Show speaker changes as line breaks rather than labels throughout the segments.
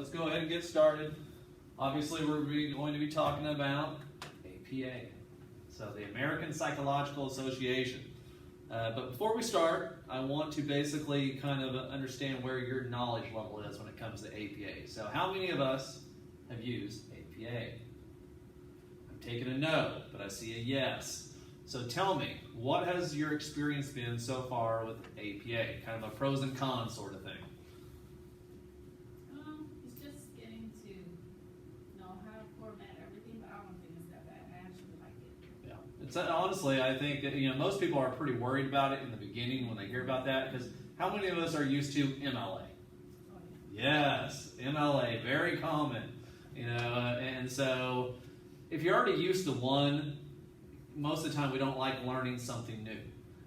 let's go ahead and get started. Obviously, we're going to be talking about APA, so the American Psychological Association. But before we start, I want to basically kind of understand where your knowledge level is when it comes to APA. So how many of us have used APA? I'm taking a no, but I see a yes. So tell me, what has your experience been so far with APA? Kind of a pros and cons sort of thing.
It's just getting to know how to format everything, but I don't think it's that bad. I actually like it.
Yeah, it's honestly, I think that, most people are pretty worried about it in the beginning when they hear about that, because how many of us are used to MLA?
Oh, yeah.
Yes, MLA, very common. And so if you're already used to one, most of the time we don't like learning something new.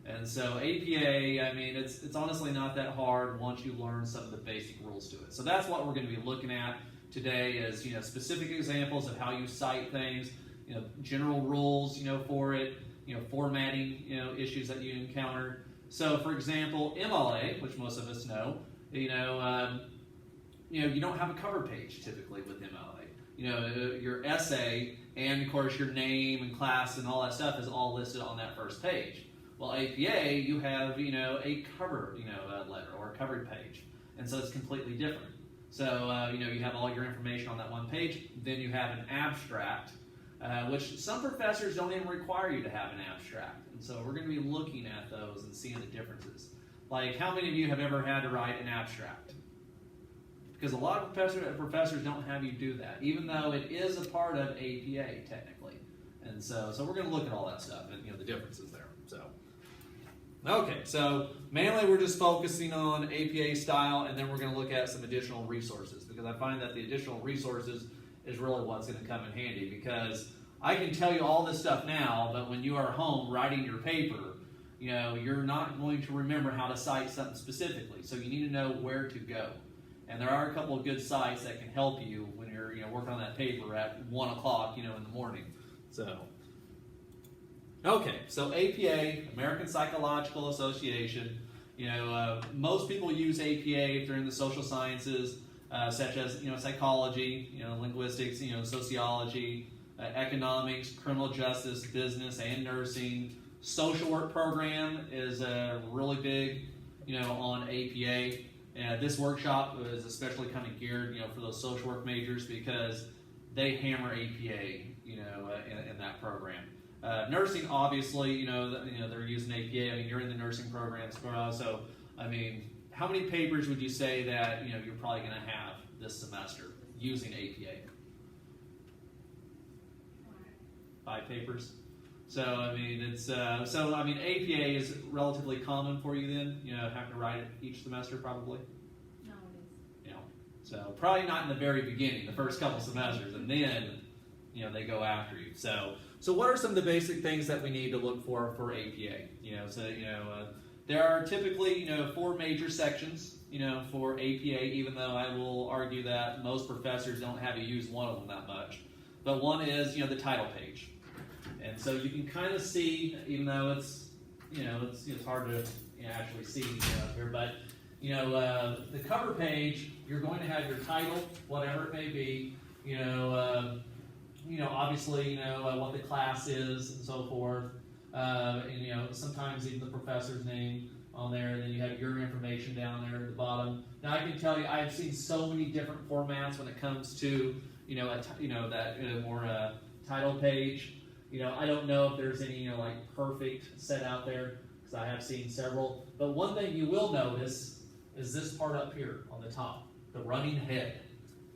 And so APA, I mean, it's honestly not that hard once you learn some of the basic rules to it. So that's what we're going to be looking at today is, specific examples of how you cite things, general rules, for it, formatting, issues that you encounter. So for example, MLA, which most of us know, you don't have a cover page typically with MLA. Your essay and of course your name and class and all that stuff is all listed on that first page. Well, APA, you have, a cover, letter or a covered page. And so it's completely different. So, you have all your information on that one page. Then you have an abstract, which some professors don't even require you to have an abstract. And so we're going to be looking at those and seeing the differences. Like, how many of you have ever had to write an abstract? Because a lot of professors don't have you do that, even though it is a part of APA technically. And so we're going to look at all that stuff and the differences there. Okay, so mainly we're just focusing on APA style, and then we're going to look at some additional resources, because I find that the additional resources is really what's going to come in handy, because I can tell you all this stuff now, but when you are home writing your paper, you're not going to remember how to cite something specifically, so you need to know where to go. And there are a couple of good sites that can help you when you're working on that paper at 1 o'clock in the morning. Okay, so APA, American Psychological Association. Most people use APA if they're in the social sciences, such as psychology, linguistics, sociology, economics, criminal justice, business, and nursing. Social work program is really big, on APA. This workshop is especially kind of geared, for those social work majors, because they hammer APA, in that program. Nursing, obviously, they're using APA. I mean, you're in the nursing programs, so I mean, how many papers would you say that you're probably going to have this semester using APA? 5 papers. So I mean, it's APA is relatively common for you then. Having to write it each semester probably.
No, it is.
So probably not in the very beginning, the first couple semesters, and then they go after you. So what are some of the basic things that we need to look for APA? There are typically 4 major sections for APA, even though I will argue that most professors don't have you use one of them that much. But one is the title page. And so you can kind of see, even though it's hard to actually see here, but the cover page, you're going to have your title, whatever it may be, obviously what the class is and so forth, and sometimes even the professor's name on there, and then you have your information down there at the bottom. Now I can tell you, I've seen so many different formats when it comes to that more title page. I don't know if there's any perfect set out there, because I have seen several. But one thing you will notice is this part up here on the top, the running head.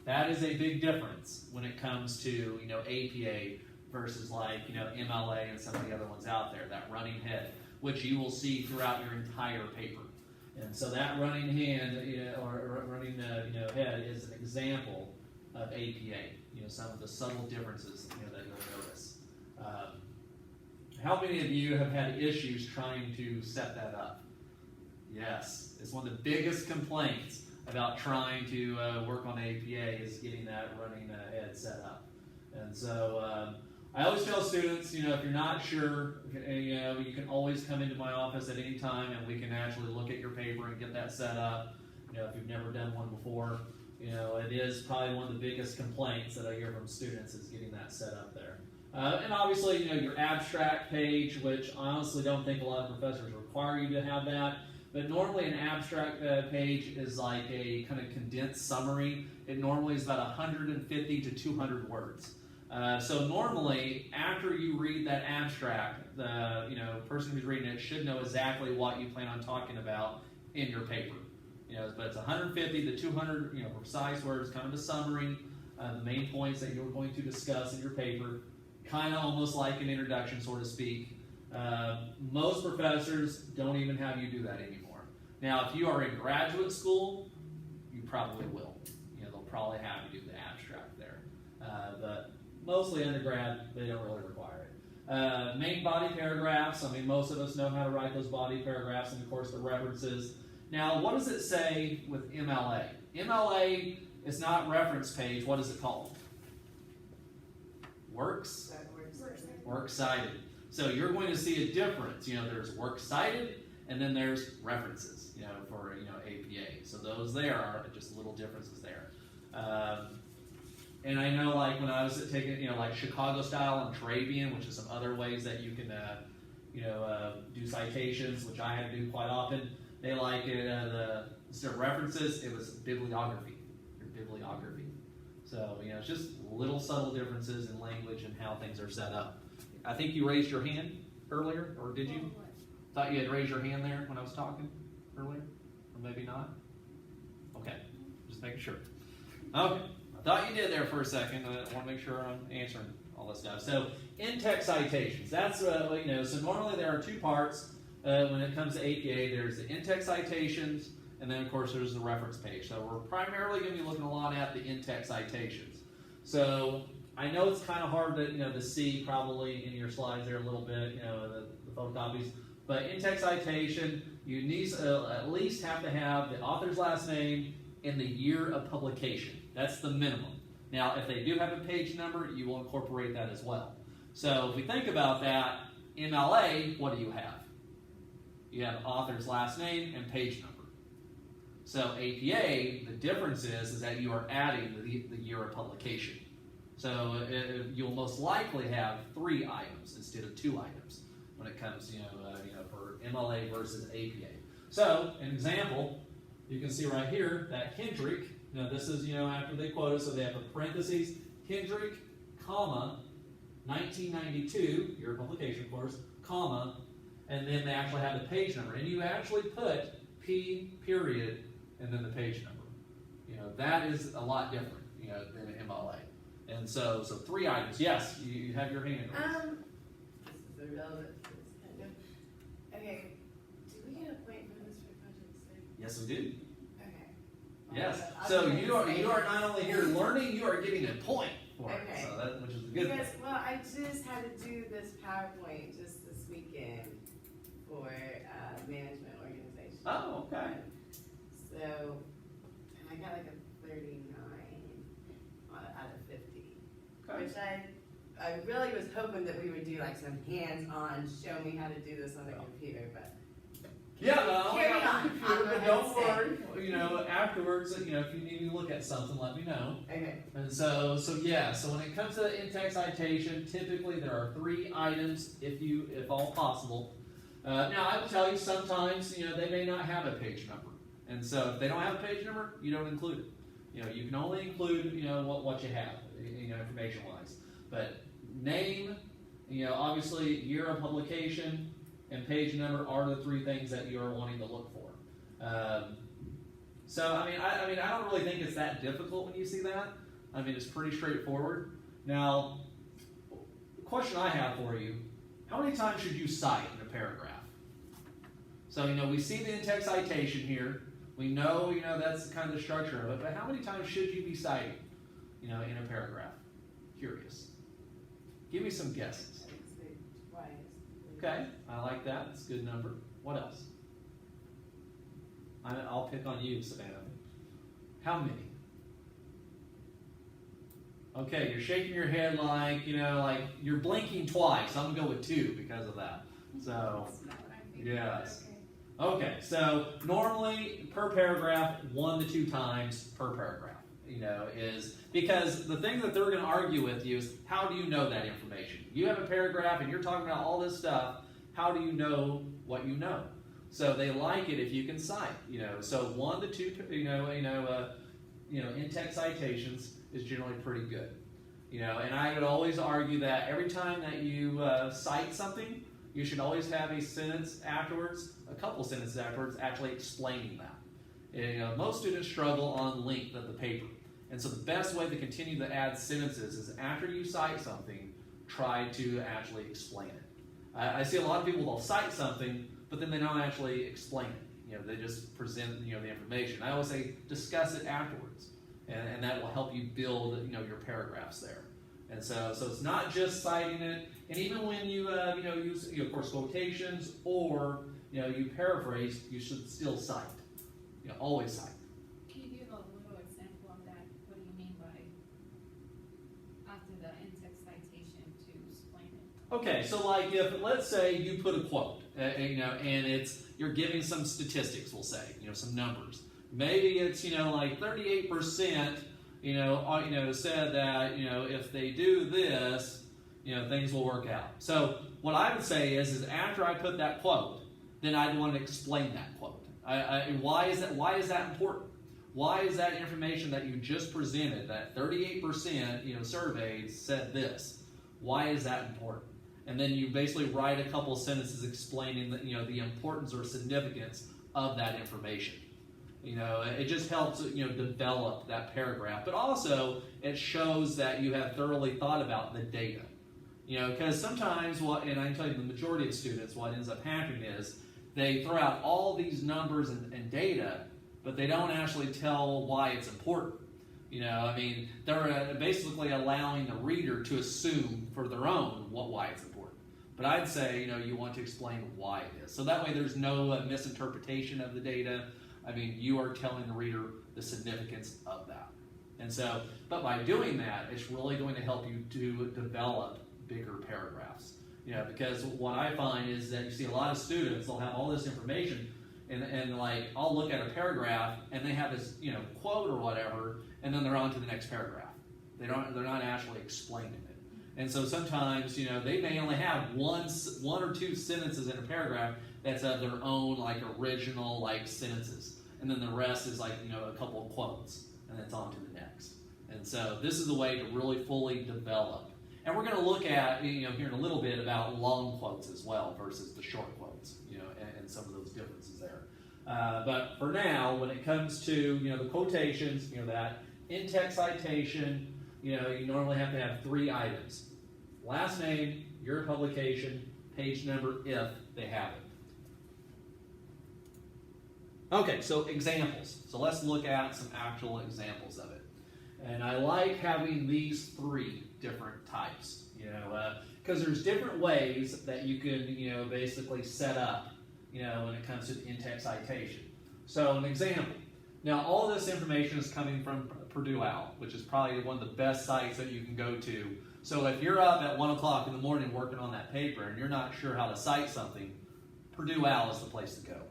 That is a big difference when it comes to APA versus MLA and some of the other ones out there. That running head, which you will see throughout your entire paper. And so that running hand or running head is an example of APA. Some of the subtle differences that you'll notice. How many of you have had issues trying to set that up? Yes, it's one of the biggest complaints about trying to work on APA is getting that running head set up. And so I always tell students, if you're not sure, you can always come into my office at any time and we can actually look at your paper and get that set up. If you've never done one before, You know, it is probably one of the biggest complaints that I hear from students is getting that set up there. And obviously, you know, your abstract page, which I honestly don't think a lot of professors require you to have that. But normally an abstract page is like a kind of condensed summary. It normally is about 150 to 200 words. So normally, after you read that abstract, the person who's reading it should know exactly what you plan on talking about in your paper. You know, but it's 150 to 200 precise words, kind of a summary, the main points that you're going to discuss in your paper, kind of almost like an introduction, so to speak. Most professors don't even have you do that anymore. Now, if you are in graduate school, you probably will. You know, they'll probably have you do the abstract there. But mostly undergrad, they don't really require it. Main body paragraphs, I mean, most of us know how to write those body paragraphs, and of course the references. Now, what does it say with MLA? MLA is not reference page. What is it called? Works cited. So you're going to see a difference. You know, there's works cited, and then there's references. You know, for APA. So those there are just little differences there. And I know, like when I was taking, like Chicago style and Trabian, which is some other ways that you can, do citations, which I had to do quite often. They like it. Instead of references, it was bibliography. Your bibliography. So it's just little subtle differences in language and how things are set up. I think you raised your hand earlier, or did you? Thought you had raised your hand there when I was talking earlier, or maybe not. Okay, just making sure. Okay. Thought you did there for a second. I want to make sure I'm answering all this stuff. So, in-text citations. That's So normally there are two parts when it comes to APA. There's the in-text citations, and then of course there's the reference page. So we're primarily going to be looking a lot at the in-text citations. So I know it's kind of hard to to see probably in your slides there a little bit. The photocopies. But in-text citation, you need at least have to have the author's last name and the year of publication. That's the minimum. Now, if they do have a page number, you will incorporate that as well. So if we think about that, MLA, what do you have? You have author's last name and page number. So APA, the difference is that you are adding the year of publication. So you'll most likely have 3 items instead of 2 items when it comes, for MLA versus APA. So, an example, you can see right here that Hendrick. Now this is, after they quote it, so they have a parentheses, Hendrick, comma, 1992, your publication course, comma, and then they actually have the page number. And you actually put P period and then the page number. That is a lot different, than an MLA. And so 3 items. Yes, you have your hand raised.
This is irrelevant to this kind of. Okay, do we get a point for this for project 6?
Yes, we do.
Yes.
So you are not only here learning, you are getting a point for it.
Okay.
So which is a good thing.
Well, I just had to do this PowerPoint just this weekend for management organization.
Oh, okay.
So, and I got like a 39 out of 50,
Okay.
which I really was hoping that we would do like some hands-on, show me how to do this on the computer, but.
Yeah, well,
Carry on.
but don't worry. Afterwards, if you need to look at something, let me know.
Okay.
And so when it comes to the in-text citation, typically there are 3 items, if all possible. Now, I will tell you, sometimes, they may not have a page number. And so if they don't have a page number, you don't include it. You can only include, what you have, information-wise. But name, obviously year of publication, and page number are the 3 things that you are wanting to look for. I don't really think it's that difficult when you see that. It's pretty straightforward. Now, the question I have for you, how many times should you cite in a paragraph? So, we see the in-text citation here. We know, that's kind of the structure of it, but how many times should you be citing, in a paragraph? Curious. Give me some guesses. Okay, I like that. It's a good number. What else? I'll pick on you, Savannah. How many? Okay, you're shaking your head like you're blinking twice. I'm going to go with 2 because of that. So, yes. Okay, so normally per paragraph, 1 to 2 times per paragraph. is because the thing that they're going to argue with you is, how do you know that information? You have a paragraph and you're talking about all this stuff. How do you know what you know? So they like it if you can cite. So 1 to 2, in-text citations is generally pretty good. And I would always argue that every time that you cite something, you should always have a sentence afterwards, a couple sentences afterwards, actually explaining that. Most students struggle on length of the paper. And so the best way to continue to add sentences is after you cite something, try to actually explain it. I see a lot of people, they'll cite something, but then they don't actually explain it. They just present, the information. I always say, discuss it afterwards. And that will help you build, your paragraphs there. And so it's not just citing it. And even when you, use, of course, quotations or, you paraphrase, you should still cite. Always cite.
Can you give a little example of that? What do you mean by after the in-text citation to explain it?
Okay, so like if, let's say you put a quote, and you're giving some statistics, we'll say, some numbers. Maybe it's, like 38%, said that, if they do this, things will work out. So what I would say is after I put that quote, then I'd want to explain that quote. Why is that important? Why is that information that you just presented, that 38%, surveyed said this? Why is that important? And then you basically write a couple sentences explaining the importance or significance of that information. It just helps, develop that paragraph. But also, it shows that you have thoroughly thought about the data. Because sometimes, and I can tell you the majority of students, what ends up happening is they throw out all these numbers and data, but they don't actually tell why it's important. They're basically allowing the reader to assume for their own why it's important. But I'd say, you want to explain why it is. So that way there's no misinterpretation of the data. You are telling the reader the significance of that. And so, but by doing that, it's really going to help you to develop bigger paragraphs. Because what I find is that you see a lot of students, they'll have all this information, and like, I'll look at a paragraph, and they have this, quote or whatever, and then they're on to the next paragraph. They're not actually explaining it. And so sometimes, they may only have one or two sentences in a paragraph that's of their own, like, original, like, sentences. And then the rest is, like, a couple of quotes, and it's on to the next. And so this is a way to really fully develop. And we're going to look at, here in a little bit about long quotes as well versus the short quotes, and some of those differences there. But for now, when it comes to, the quotations, that in-text citation, you normally have to have 3 items. Last name, your publication, page number if they have it. Okay, so examples. So let's look at some actual examples of it. And I like having these 3 different types, because there's different ways that you can, basically set up, when it comes to the in-text citation. So an example. Now, all this information is coming from Purdue OWL, which is probably one of the best sites that you can go to. So if you're up at 1 o'clock in the morning working on that paper and you're not sure how to cite something, Purdue OWL is the place to go.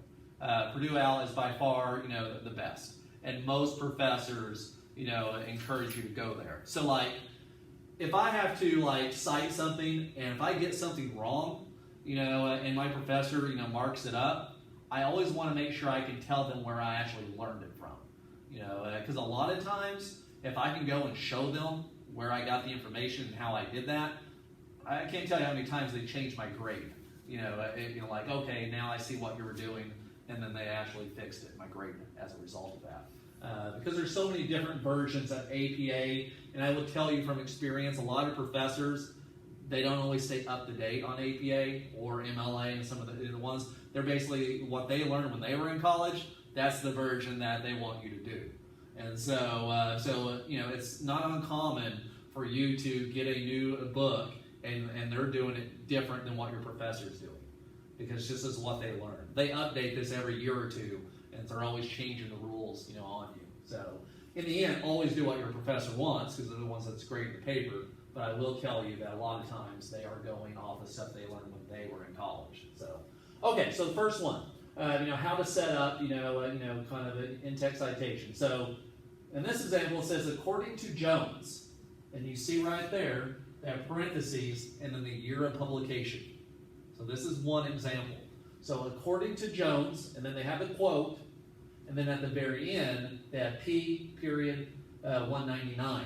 Purdue OWL is by far, the best. And most professors, encourage you to go there. So like, if I have to cite something and if I get something wrong, and my professor, marks it up, I always want to make sure I can tell them where I actually learned it from. Because a lot of times, if I can go and show them where I got the information and how I did that, I can't tell you how many times they changed my grade. Like, okay, now I see what you were doing, and then they actually fixed it, my grade, as a result of that. Because there's so many different versions of APA, and I will tell you from experience, a lot of professors, they don't always stay up to date on APA or MLA and some of the ones. They're basically what they learned when they were in college. That's the version that they want you to do. And so it's not uncommon for you to get a new book and they're doing it different than what your professor's doing, because this is what they learn. They update this every year or two, and they're always changing the rules, on you. So in the end, always do what your professor wants, because they're the ones that's grading the paper. But I will tell you that a lot of times they are going off of stuff they learned when they were in college. So, okay, so the first one, how to set up, kind of an in-text citation. So In this example, it says, according to Jones. And you see right there, they have parentheses and then the year of publication. So this is one example. So according to Jones, and then they have a quote, and then at the very end, they have P period 199.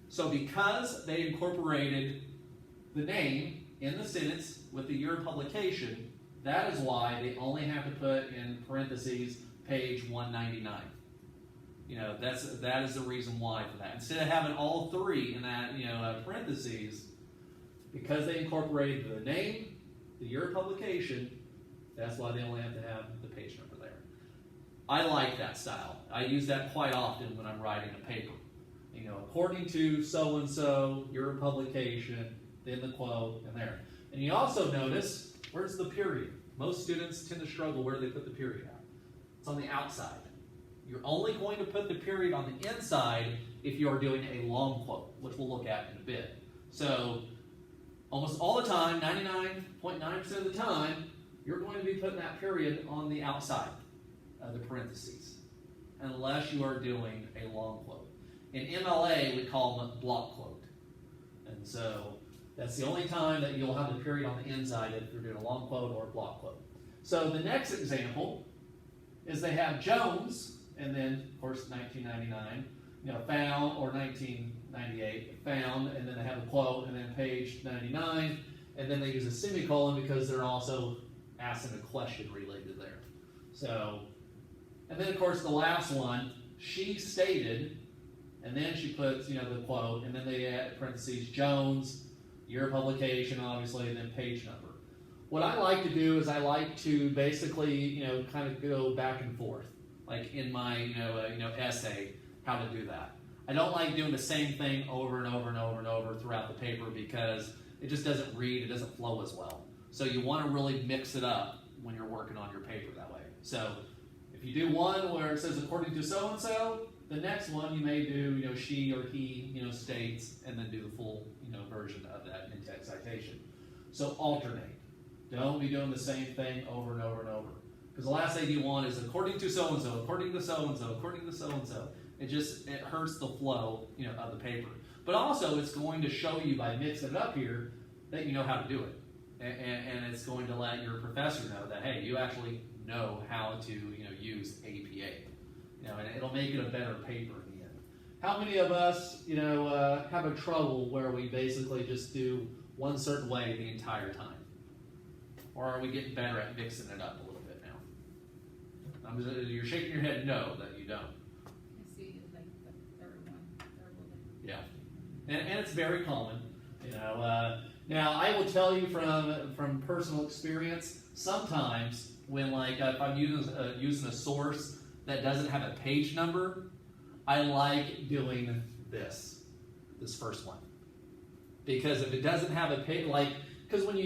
So because they incorporated the name in the sentence with the year of publication, that is why they only have to put in parentheses page 199. You know, that is the reason why for that. Instead of having all three in that, parentheses, because they incorporated the name, the year of publication, that's why they only have to have the page number there. I like that style. I use that quite often when I'm writing a paper. You know, according to so-and-so, year of publication, then the quote, and there. And you also notice, where's the period? Most students tend to struggle where they put the period at. It's on the outside. You're only going to put the period on the inside if you are doing a long quote, which we'll look at in a bit. So, almost all the time, 99.9% of the time, you're going to be putting that period on the outside of the parentheses, unless you are doing a long quote. In MLA, we call them a block quote. And so, that's the only time that you'll have the period on the inside if you're doing a long quote or a block quote. So, the next example is they have Jones, and then, of course, 1999, found, or 1998, found, and then they have a quote, and then page 99, and then they use a semicolon because they're also asking a question related there. So, and then, of course, the last one, she stated, and then she puts, the quote, and then they add parentheses, Jones, year of publication, obviously, and then page number. What I like to do is I like to basically, kind of go back and forth. Like in my, essay, how to do that. I don't like doing the same thing over and over and over and over throughout the paper because it just doesn't read, it doesn't flow as well. So you want to really mix it up when you're working on your paper that way. So if you do one where it says according to so-and-so, the next one you may do, she or he, states, and then do the full, version of that in-text citation. So alternate. Don't be doing the same thing over and over and over. Because the last thing you want is according to so-and-so, according to so-and-so, according to so-and-so. It hurts the flow, of the paper. But also, it's going to show you by mixing it up here that you know how to do it. And it's going to let your professor know that, hey, you actually know how to, use APA. And it'll make it a better paper in the end. How many of us, have a trouble where we basically just do one certain way the entire time? Or are we getting better at mixing it up a little? You're shaking your head no, that you don't.
I see, like the third one.
Yeah, and it's very common. Now I will tell you from personal experience. Sometimes when if I'm using a source that doesn't have a page number, I like doing this first one, because if it doesn't have a page, because when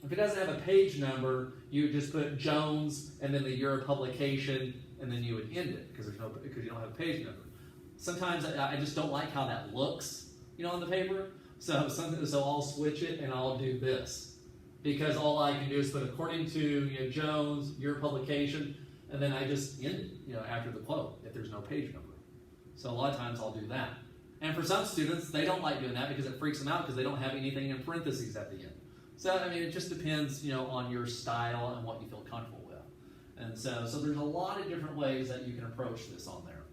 if it doesn't have a page number, you just put Jones and then the year of publication, and then you would end it because you don't have a page number. Sometimes I just don't like how that looks, on the paper. So I'll switch it and I'll do this, because all I can do is put according to Jones, year of publication, and then I just end it after the quote if there's no page number. So a lot of times I'll do that. And for some students, they don't like doing that because it freaks them out because they don't have anything in parentheses at the end. So, it just depends, on your style and what you feel comfortable with. And so there's a lot of different ways that you can approach this on there.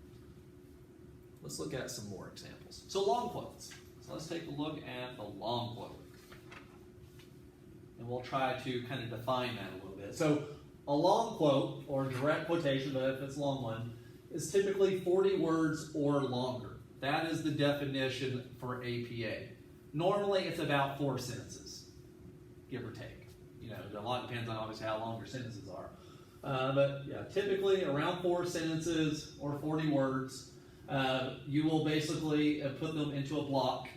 Let's look at some more examples. So long quotes. So let's take a look at the long quote. And we'll try to kind of define that a little bit. So a long quote, or direct quotation, but if it's a long one, is typically 40 words or longer. That is the definition for APA. Normally, it's about 4 sentences. Give or take. A lot depends on obviously how long your sentences are. But yeah, typically around 4 sentences or 40 words, you will basically put them into a block.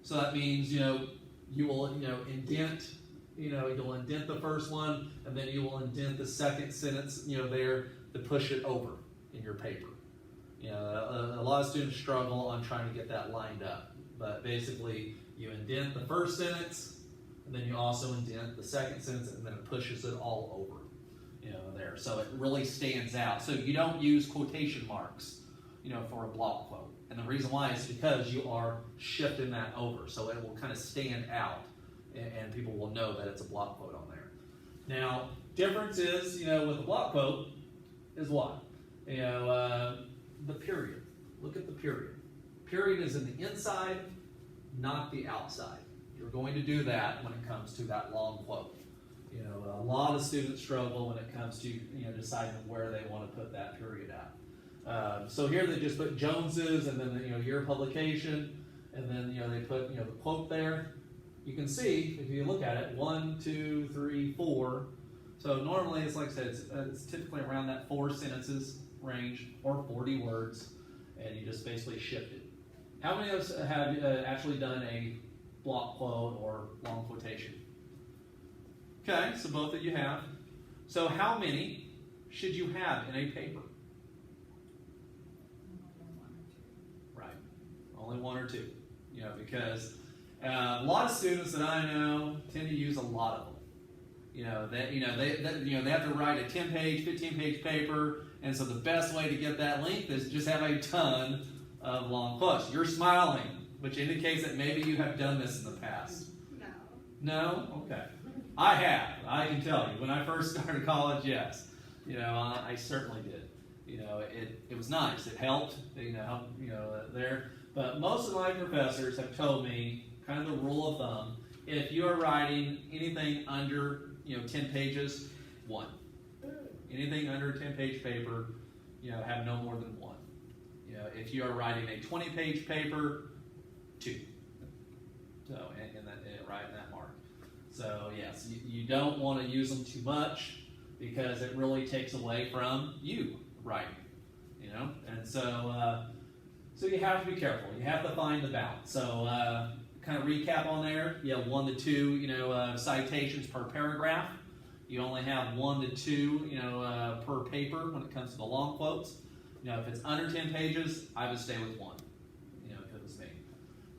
So that means, you will, indent, you'll indent the first one, and then you will indent the second sentence, there to push it over in your paper. A lot of students struggle on trying to get that lined up. But basically, you indent the first sentence, and then you also indent the second sentence, and then it pushes it all over, there. So it really stands out. So you don't use quotation marks, for a block quote. And the reason why is because you are shifting that over, so it will kind of stand out, and people will know that it's a block quote on there. Now, difference is, with a block quote is what? The period. Look at the period. Period is in the inside, not the outside. You're going to do that when it comes to that long quote. A lot of students struggle when it comes to deciding where they want to put that period at. So here they just put Jones's, and then year of publication, and then they put the quote there. You can see if you look at it, 1, 2, 3, 4. So normally it's like I said, it's typically around that 4 sentences range or 40 words, and you just basically shift it. How many of us have actually done a block quote or long quotation? Okay, so both of you have. So how many should you have in a paper? Right, only 1 or 2. Because a lot of students that I know tend to use a lot of them. They have to write a 10-page, 15-page paper, and so the best way to get that length is just have a ton of long quotes. You're smiling, which indicates that maybe you have done this in the past.
No.
No? Okay. I have. I can tell you. When I first started college, yes. I certainly did. It was nice. It helped. There. But most of my professors have told me kind of the rule of thumb: if you are writing anything under 10 pages, 1. Anything under a 10-page paper, have no more than 1. If you are writing a 20-page paper, 2. So right in that mark. So yes, you don't want to use them too much because it really takes away from you writing. And so you have to be careful. You have to find the balance. So kind of recap on there. You have 1 to 2 citations per paragraph. You only have 1 to 2 per paper when it comes to the long quotes. If it's under 10 pages, I would stay with 1. If it was me.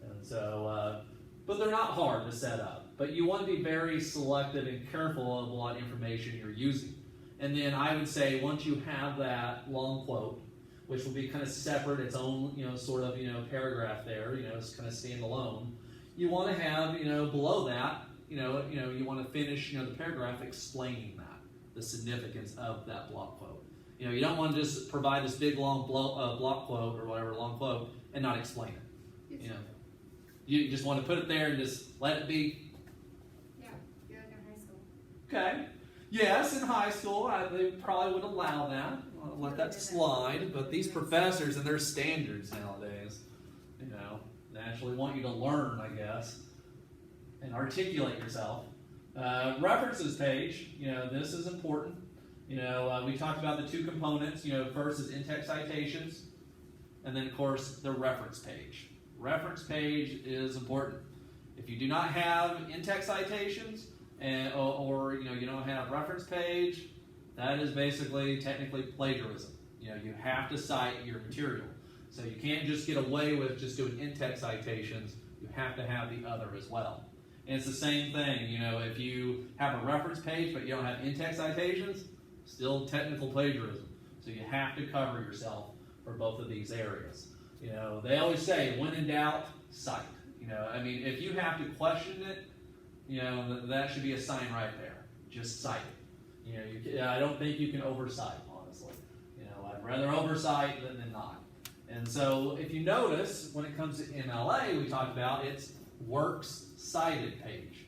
And so, but they're not hard to set up. But you want to be very selective and careful of what information you're using. And then I would say once you have that long quote, which will be kind of separate, its own sort of paragraph there, it's kind of standalone. You want to have below that you want to finish the paragraph explaining that, the significance of that block quote. You don't want to just provide this big long block quote or whatever long quote and not explain it. You just want to put it there and just let it be.
Yeah, you're like in high school.
Okay. Yes, in high school, they probably would allow that. Let that slide. But these professors and their standards nowadays, they actually want you to learn, I guess, and articulate yourself. References page, this is important. We talked about the 2 components. First is in-text citations, and then, of course, the reference page. Reference page is important. If you do not have in-text citations, or you don't have reference page, that is basically technically plagiarism. You have to cite your material. So you can't just get away with just doing in-text citations. You have to have the other as well. And it's the same thing, if you have a reference page but you don't have in-text citations, still technical plagiarism. So you have to cover yourself for both of these areas. They always say, when in doubt, cite. If you have to question it, that should be a sign right there. Just cite it. I don't think you can oversight, honestly. I'd rather oversight than not. And so if you notice, when it comes to MLA, we talked about it's works cited page.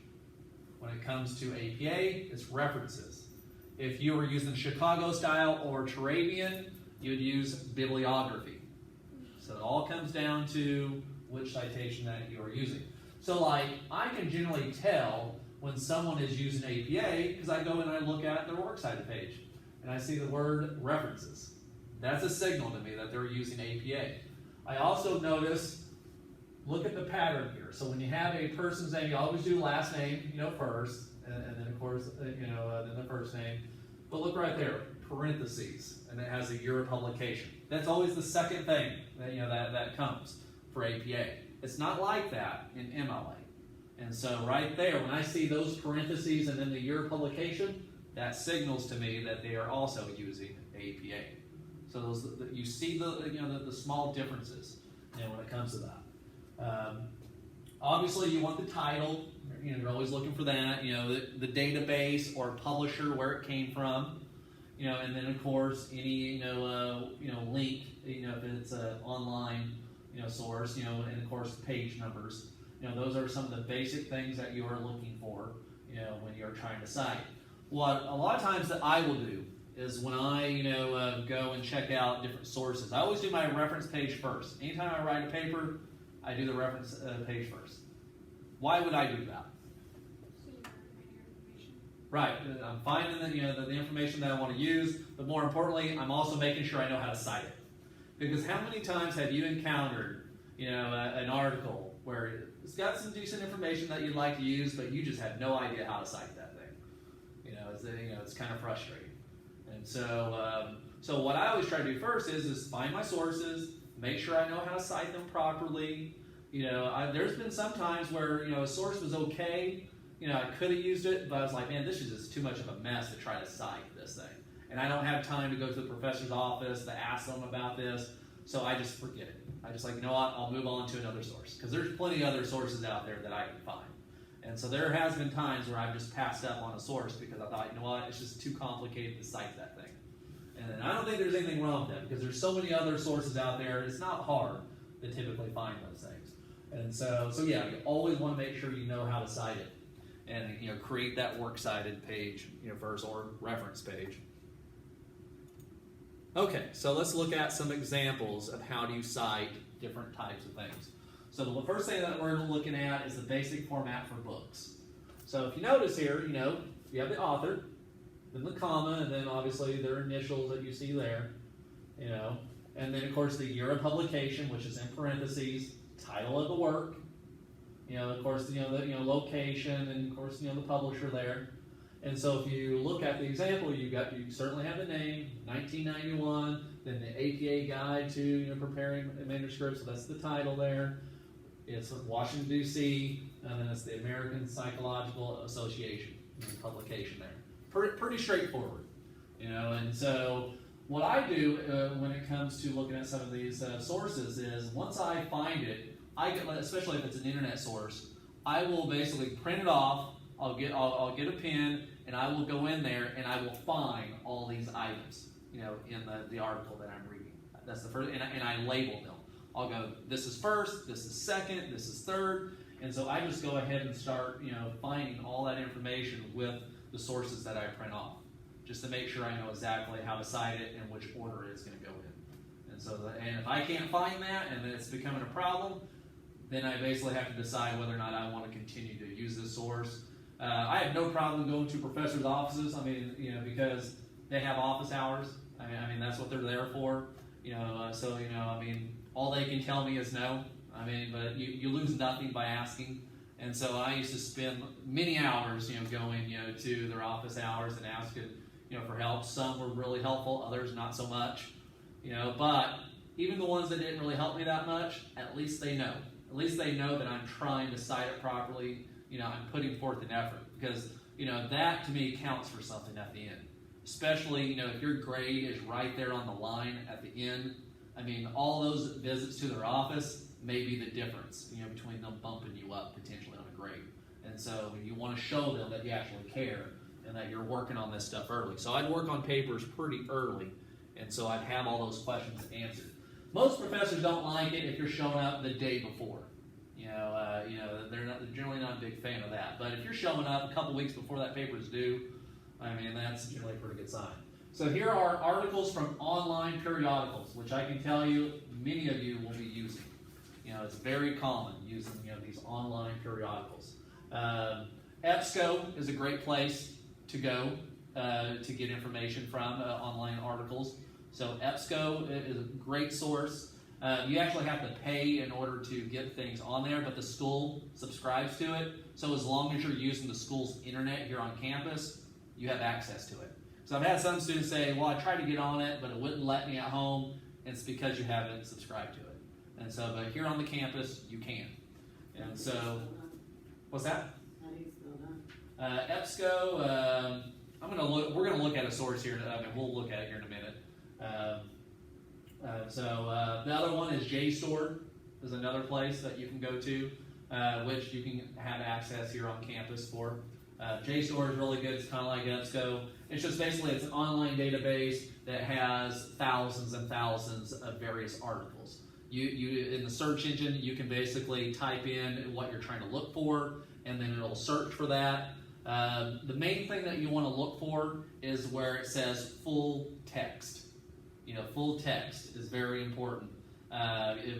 When it comes to APA, it's references. If you were using Chicago style or Turabian, you'd use bibliography. So it all comes down to which citation that you are using. So I can generally tell when someone is using APA because I go and I look at their works cited page and I see the word references. That's a signal to me that they're using APA. I also notice, look at the pattern here. So when you have a person's name, you always do last name, first, and then of course, then the first name. But look right there, parentheses, and it has a year of publication. That's always the second thing that comes for APA. It's not like that in MLA. And so right there, when I see those parentheses and then the year of publication, that signals to me that they are also using APA. So you see the small differences, when it comes to that. Obviously, you want the title. You're always looking for that. The database or publisher where it came from. And then of course any link. If it's an online source. And of course page numbers. Those are some of the basic things that you are looking for. When you're trying to cite. What a lot of times that I will do is when I go and check out different sources, I always do my reference page first. Anytime I write a paper, I do the reference page first. Why would I do that?
So you can find your information.
Right, I'm finding the information that I want to use, but more importantly, I'm also making sure I know how to cite it. Because how many times have you encountered, an article where it's got some decent information that you'd like to use, but you just have no idea how to cite that thing? It's kind of frustrating. And so what I always try to do first is find my sources, make sure I know how to cite them properly. There's been some times where a source was okay. I could have used it, but I was like, man, this is just too much of a mess to try to cite this thing. And I don't have time to go to the professor's office to ask them about this, so I just forget it. I just what, I'll move on to another source. Because there's plenty of other sources out there that I can find. And so there has been times where I've just passed up on a source because I thought, what, it's just too complicated to cite that thing. And I don't think there's anything wrong with that because there's so many other sources out there. It's not hard to typically find those things. And so yeah, you always want to make sure you know how to cite it. And create that works cited page, first, or reference page. Okay, so let's look at some examples of how do you cite different types of things. So the first thing that we're looking at is the basic format for books. So if you notice here, you have the author, then the comma, and then obviously their initials that you see there, and then of course the year of publication, which is in parentheses, title of the work, of course the location, and of course the publisher there. And so if you look at the example, you certainly have the name, 1991, then the APA guide to preparing a manuscript, so that's the title there. It's Washington D.C., and then it's the American Psychological Association publication there. Pretty straightforward, And so what I do when it comes to looking at some of these sources is once I find it, especially if it's an internet source, I will basically print it off. I'll get a pen and I will go in there and I will find all these items, in the article that I'm reading. That's the first, and I label them. I'll go, this is first, this is second, this is third, and so I just go ahead and start, finding all that information with the sources that I print off, just to make sure I know exactly how to cite it and which order it's going to go in. And if I can't find that and it's becoming a problem, then I basically have to decide whether or not I want to continue to use this source. I have no problem going to professors' offices. Because they have office hours. I mean that's what they're there for. All they can tell me is no. But you lose nothing by asking. And so I used to spend many hours, going, to their office hours and asking, for help. Some were really helpful, others not so much. But even the ones that didn't really help me that much, at least they know. At least they know that I'm trying to cite it properly. I'm putting forth an effort because, that to me counts for something at the end. Especially, if your grade is right there on the line at the end. All those visits to their office may be the difference, between them bumping you up potentially on a grade. And so you want to show them that you actually care and that you're working on this stuff early. So I'd work on papers pretty early, and so I'd have all those questions answered. Most professors don't like it if you're showing up the day before. They're generally not a big fan of that. But if you're showing up a couple weeks before that paper is due, that's generally a pretty good sign. So here are articles from online periodicals, which I can tell you many of you will be using. It's very common using these online periodicals. EBSCO is a great place to go to get information from online articles. So EBSCO is a great source. You actually have to pay in order to get things on there, but the school subscribes to it. So as long as you're using the school's internet here on campus, you have access to it. So I've had some students say, well, I tried to get on it, but it wouldn't let me at home. And it's because you haven't subscribed to it. And so, but here on the campus, you can. And so, what's that?
How do you spell that?
EBSCO, we're going to look at a source here. We'll look at it here in a minute. The other one is JSTOR, is another place that you can go to, which you can have access here on campus for. JSTOR is really good. It's kind of like EBSCO. It's just basically it's an online database that has thousands and thousands of various articles. You in the search engine, you can basically type in what you're trying to look for, and then it'll search for that. The main thing that you want to look for is where it says full text. Full text is very important.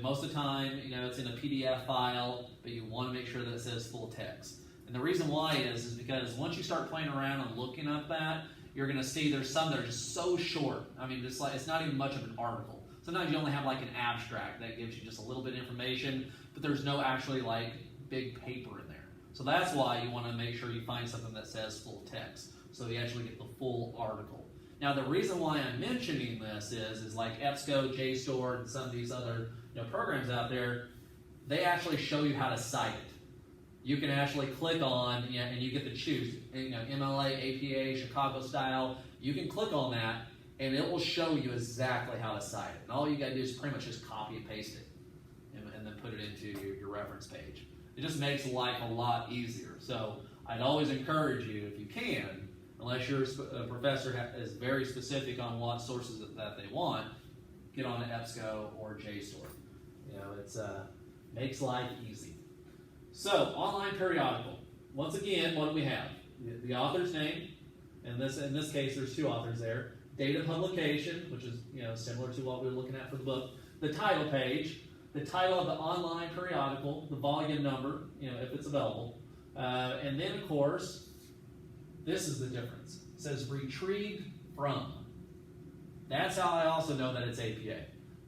Most of the time, it's in a PDF file, but you want to make sure that it says full text. And the reason why is because once you start playing around and looking up that, you're going to see there's some that are just so short. I mean, just like it's not even much of an article. Sometimes you only have like an abstract that gives you just a little bit of information, but there's no actually like big paper in there. So that's why you want to make sure you find something that says full text, so you actually get the full article. Now, the reason why I'm mentioning this is like EBSCO, JSTOR, and some of these other programs out there, they actually show you how to cite it. You can actually click on, and you get to choose, MLA, APA, Chicago style. You can click on that, and it will show you exactly how to cite it. And all you got to do is pretty much just copy and paste it, and then put it into your reference page. It just makes life a lot easier. So I'd always encourage you, if you can, unless your professor is very specific on what sources that they want, get on to EBSCO or JSTOR. It's makes life easy. So, online periodical. Once again, what do we have? The author's name, and in this case, there's two authors there. Date of publication, which is similar to what we were looking at for the book. The title page, the title of the online periodical, the volume number, if it's available, and then of course, this is the difference. It says retrieved from. That's how I also know that it's APA,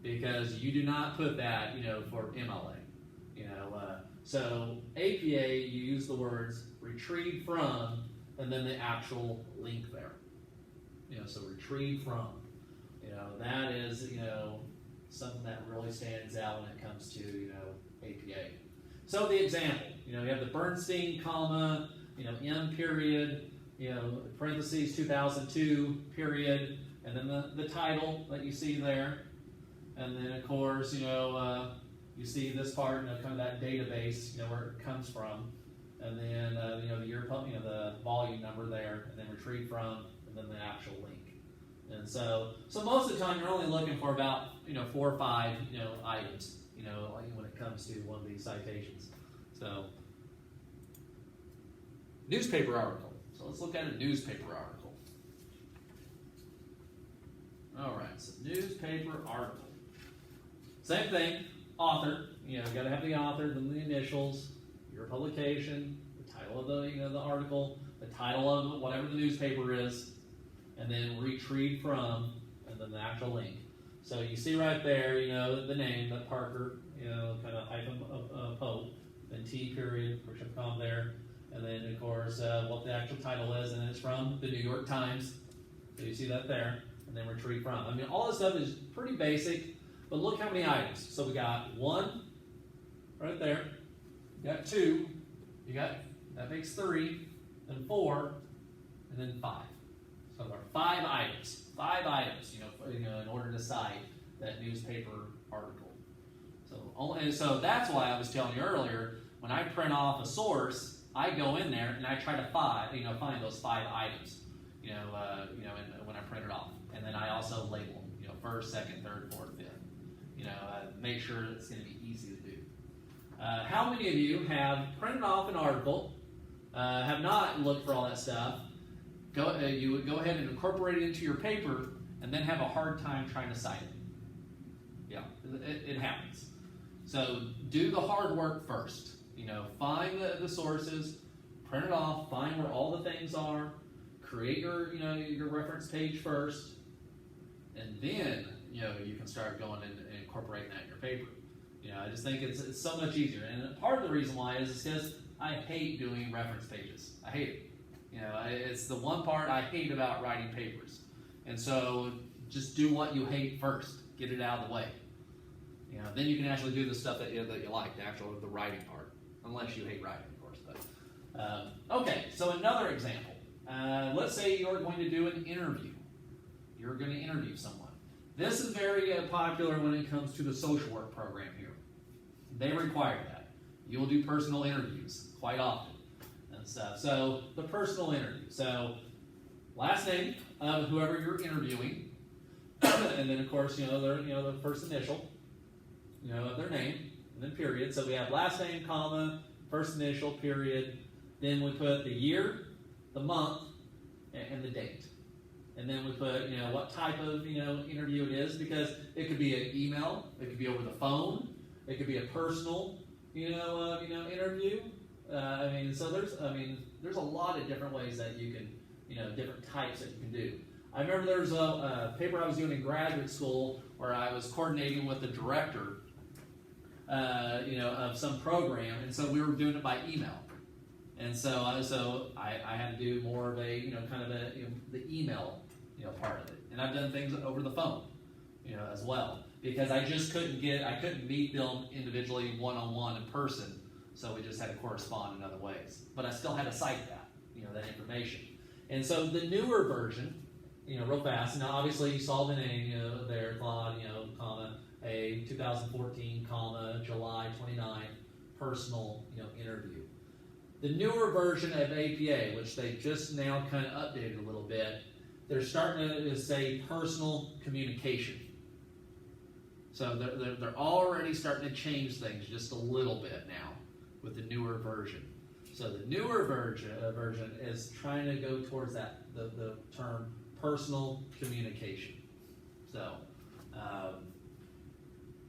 because you do not put that, for MLA. So APA, you use the words retrieved from, and then the actual link there. So retrieved from. That is, something that really stands out when it comes to, APA. So the example, you have the Bernstein, comma, M period, parentheses 2002 period, and then the title that you see there, and then of course, you see this part, kind of that database, where it comes from, and then the year, the volume number there, and then retrieve from, and then the actual link. And so most of the time you're only looking for about 4 or 5 items, when it comes to one of these citations. So newspaper article. So let's look at a newspaper article. All right, so newspaper article. Same thing. Author, you got to have the author, then the initials, your publication, the title of the article, the title of whatever the newspaper is, and then retrieve from, and then the actual link. So you see right there, the name, that Parker, kind of hyphen Pope, then T period, push up comma there, and then of course what the actual title is, and it's from the New York Times. So you see that there, and then retrieve from. I mean, all this stuff is pretty basic. But look how many items. So we got 1 right there. You got 2. That makes 3. Then 4. And then 5. So there are 5 items. 5 items, in order to cite that newspaper article. So that's why I was telling you earlier, when I print off a source, I go in there and I try to find those 5 items, when I print it off. And then I also label them, first, second, third, fourth, fifth. Make sure it's going to be easy to do. How many of you have printed off an article, have not looked for all that stuff, you would go ahead and incorporate it into your paper, and then have a hard time trying to cite it? Yeah, it happens. So do the hard work first. Find the sources, print it off, find where all the things are, create your reference page first, and then you can start going and incorporating that in your paper. I just think it's so much easier. And part of the reason why is because I hate doing reference pages. I hate it. It's the one part I hate about writing papers. And so just do what you hate first. Get it out of the way. Then you can actually do the stuff that you like, the writing part. Unless you hate writing, of course. But okay, so another example. Let's say you're going to do an interview. You're going to interview someone. This is very popular when it comes to the social work program here. They require that. You will do personal interviews quite often and stuff. So the personal interview. So last name of whoever you're interviewing, and then of course the first initial, of their name, and then period. So we have last name, comma, first initial, period. Then we put the year, the month, and the date. And then we put, what type of, interview it is, because it could be an email, it could be over the phone, it could be a personal, interview. So there's a lot of different ways that you can, different types that you can do. I remember there was a paper I was doing in graduate school where I was coordinating with the director, of some program, and so we were doing it by email. And so I had to do more of a, the email, part of it. And I've done things over the phone, as well. Because I couldn't meet them individually one-on-one in person, so we just had to correspond in other ways. But I still had to cite that, that information. And so the newer version, real fast, now obviously you saw the name, there, Claude, comma, a 2014, comma, July 29th, personal, interview. The newer version of APA, which they just now kind of updated a little bit, they're starting to say personal communication. So they're already starting to change things just a little bit now with the newer version. So the newer version is trying to go towards that the term personal communication. So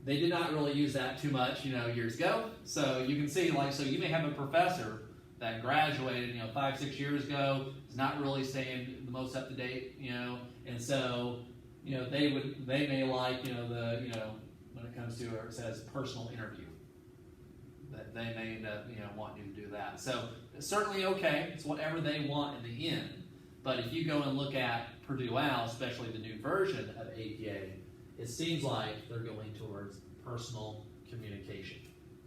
they did not really use that too much, years ago. So you can see, so you may have a professor that graduated, 5-6 years ago, is not really staying the most up to date, and so, they may like, when it comes to where it says personal interview, that they may end up, wanting you to do that. So it's certainly okay. It's whatever they want in the end. But if you go and look at Purdue OWL, especially the new version of APA, it seems like they're going towards personal communication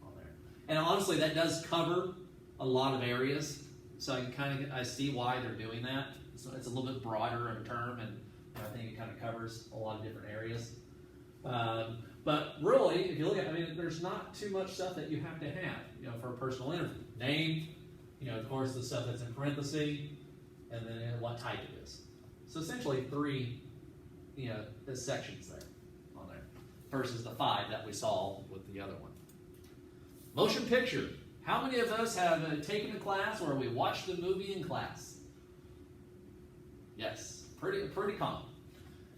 on there. And honestly, that does cover a lot of areas, so I see why they're doing that. So it's a little bit broader in term, and I think it kind of covers a lot of different areas. But really, if you look at, there's not too much stuff that you have to have, for a personal interview. Name, of course, the stuff that's in parentheses, and then what type it is. So essentially 3, the sections there on there, versus the 5 that we saw with the other one. Motion picture. How many of us have taken a class where we watched the movie in class? Yes, pretty common.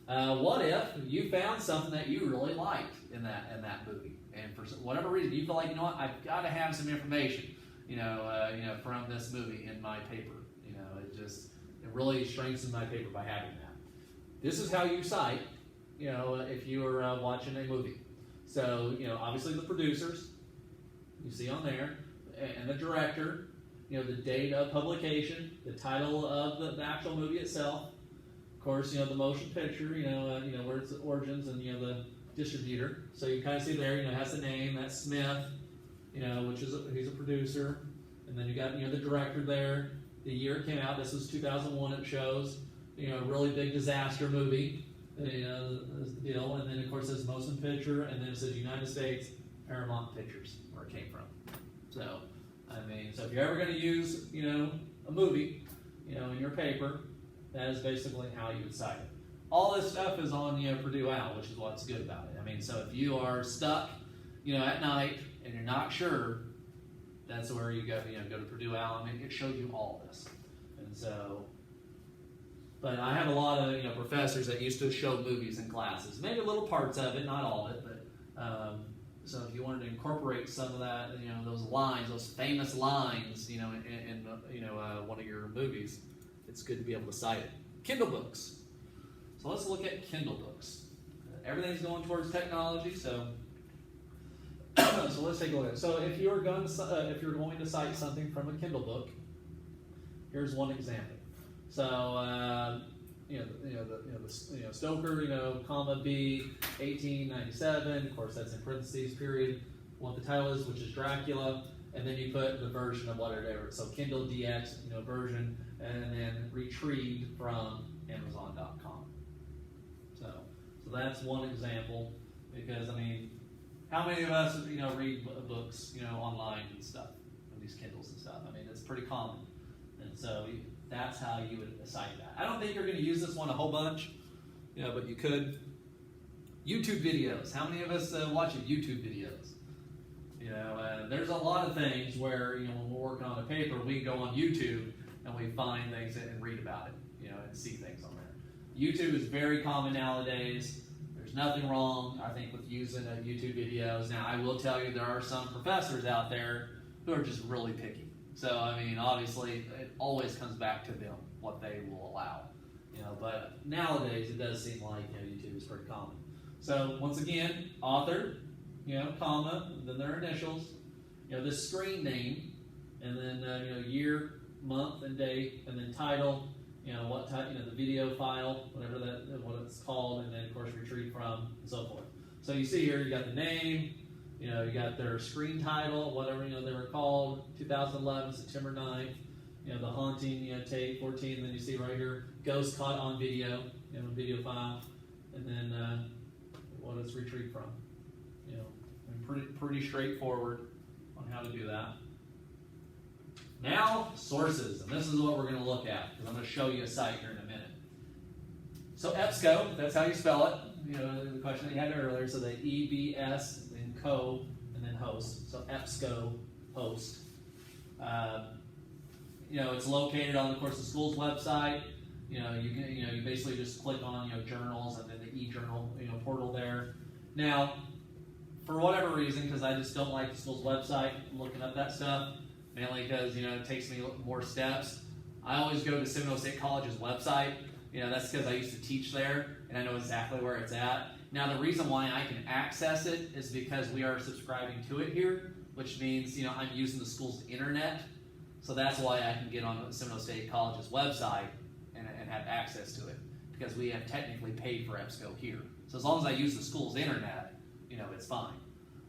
What if you found something that you really liked in that movie, and for whatever reason you feel like, I've got to have some information, from this movie in my paper. It really strengthens my paper by having that. This is how you cite, if you are watching a movie. So, obviously the producers, you see on there, and the director, the date of publication, the title of the actual movie itself, of course, the motion picture, where it's the origins, and the distributor. So you kind of see there, it has the name, that's Smith, which is he's a producer, and then you got the director there, the year it came out. This was 2001. It shows a really big disaster movie, is the deal, and then of course it says motion picture, and then it says United States Paramount Pictures, where it came from. So, so if you're ever going to use, a movie, in your paper, that is basically how you would cite it. All this stuff is on, Purdue OWL, which is what's good about it. So if you are stuck, at night and you're not sure, that's where you go, go to Purdue OWL. It showed you all this. And so, but I have a lot of, professors that used to show movies in classes. Maybe little parts of it, not all of it, but, so if you wanted to incorporate some of that, those lines, those famous lines, in one of your movies, it's good to be able to cite it. Kindle books. So let's look at Kindle books. Everything's going towards technology, so so let's take a look at it. So if you're going to cite something from a Kindle book, here's one example. So Stoker, comma B, 1897. Of course, that's in parentheses, period. What the title is, which is Dracula, and then you put the version of whatever. So Kindle DX, version, and then retrieved from Amazon.com. So So that's one example, because I mean, how many of us, read books, online and stuff, on these Kindles and stuff? I mean, it's pretty common. And so that's how you would cite that. I don't think you're going to use this one a whole bunch, but you could. YouTube videos. How many of us watch YouTube videos? There's a lot of things where, when we're working on a paper, we go on YouTube and we find things and read about it, and see things on there. YouTube is very common nowadays. There's nothing wrong, I think, with using YouTube videos. Now, I will tell you, there are some professors out there who are just really picky. So, I mean, obviously, it always comes back to them, what they will allow. But nowadays, it does seem like, YouTube is pretty common. So, once again, author, comma, then their initials, this screen name, and then, year, month, and date, and then title, what type, the video file, whatever what it's called, and then, of course, retrieved from, and so forth. So, you see here, you got the name, you got their screen title, whatever, they were called, 2011, September 9th, the haunting, tape, 14, and then you see right here, ghost caught on video, video file, and then what it's retrieved from. Pretty straightforward on how to do that. Now, sources, and this is what we're going to look at, because I'm going to show you a site here in a minute. So EBSCO, that's how you spell it, the question that you had earlier, so the EBS, then co, and then host, so EBSCO host. It's located on, of course, the school's website. You basically just click on, journals, and then the e-journal, portal there. Now, for whatever reason, because I just don't like the school's website, looking up that stuff, mainly because, it takes me more steps. I always go to Seminole State College's website. That's because I used to teach there, and I know exactly where it's at. Now, the reason why I can access it is because we are subscribing to it here, which means, I'm using the school's internet. So that's why I can get on Seminole State College's website and have access to it, because we have technically paid for EBSCO here. So as long as I use the school's internet, it's fine.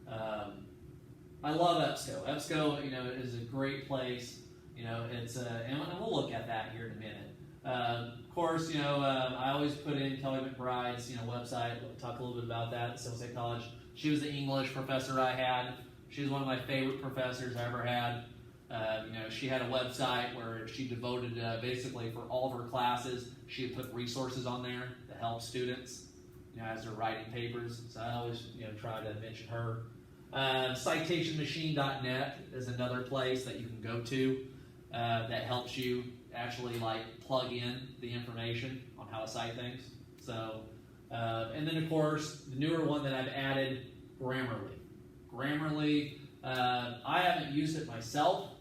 I love EBSCO. EBSCO, is a great place. It's and we'll look at that here in a minute. Of course, I always put in Kelly McBride's, website. We'll talk a little bit about that at Seminole State College. She was the English professor I had. She was one of my favorite professors I ever had. She had a website where she devoted basically for all of her classes. She had put resources on there to help students, as they're writing papers. So I always, try to mention her. Citationmachine.net is another place that you can go to that helps you actually plug in the information on how to cite things. So, and then of course the newer one that I've added, Grammarly. Grammarly, I haven't used it myself.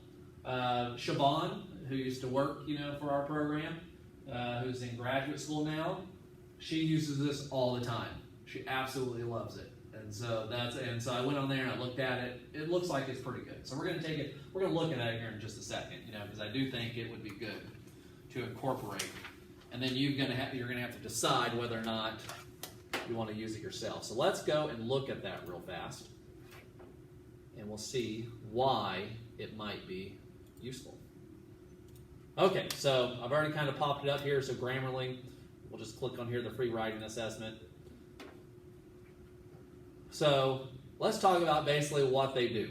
Siobhan, who used to work, for our program, who's in graduate school now, she uses this all the time. She absolutely loves it. And so so I went on there and I looked at it. It looks like it's pretty good. So we're going to take it, we're going to look at it here in just a second, because I do think it would be good to incorporate. And then you're going to have to decide whether or not you want to use it yourself. So let's go and look at that real fast. And we'll see why it might be useful. Okay, so I've already kind of popped it up here. So Grammarly, we'll just click on here, the free writing assessment. So let's talk about basically what they do.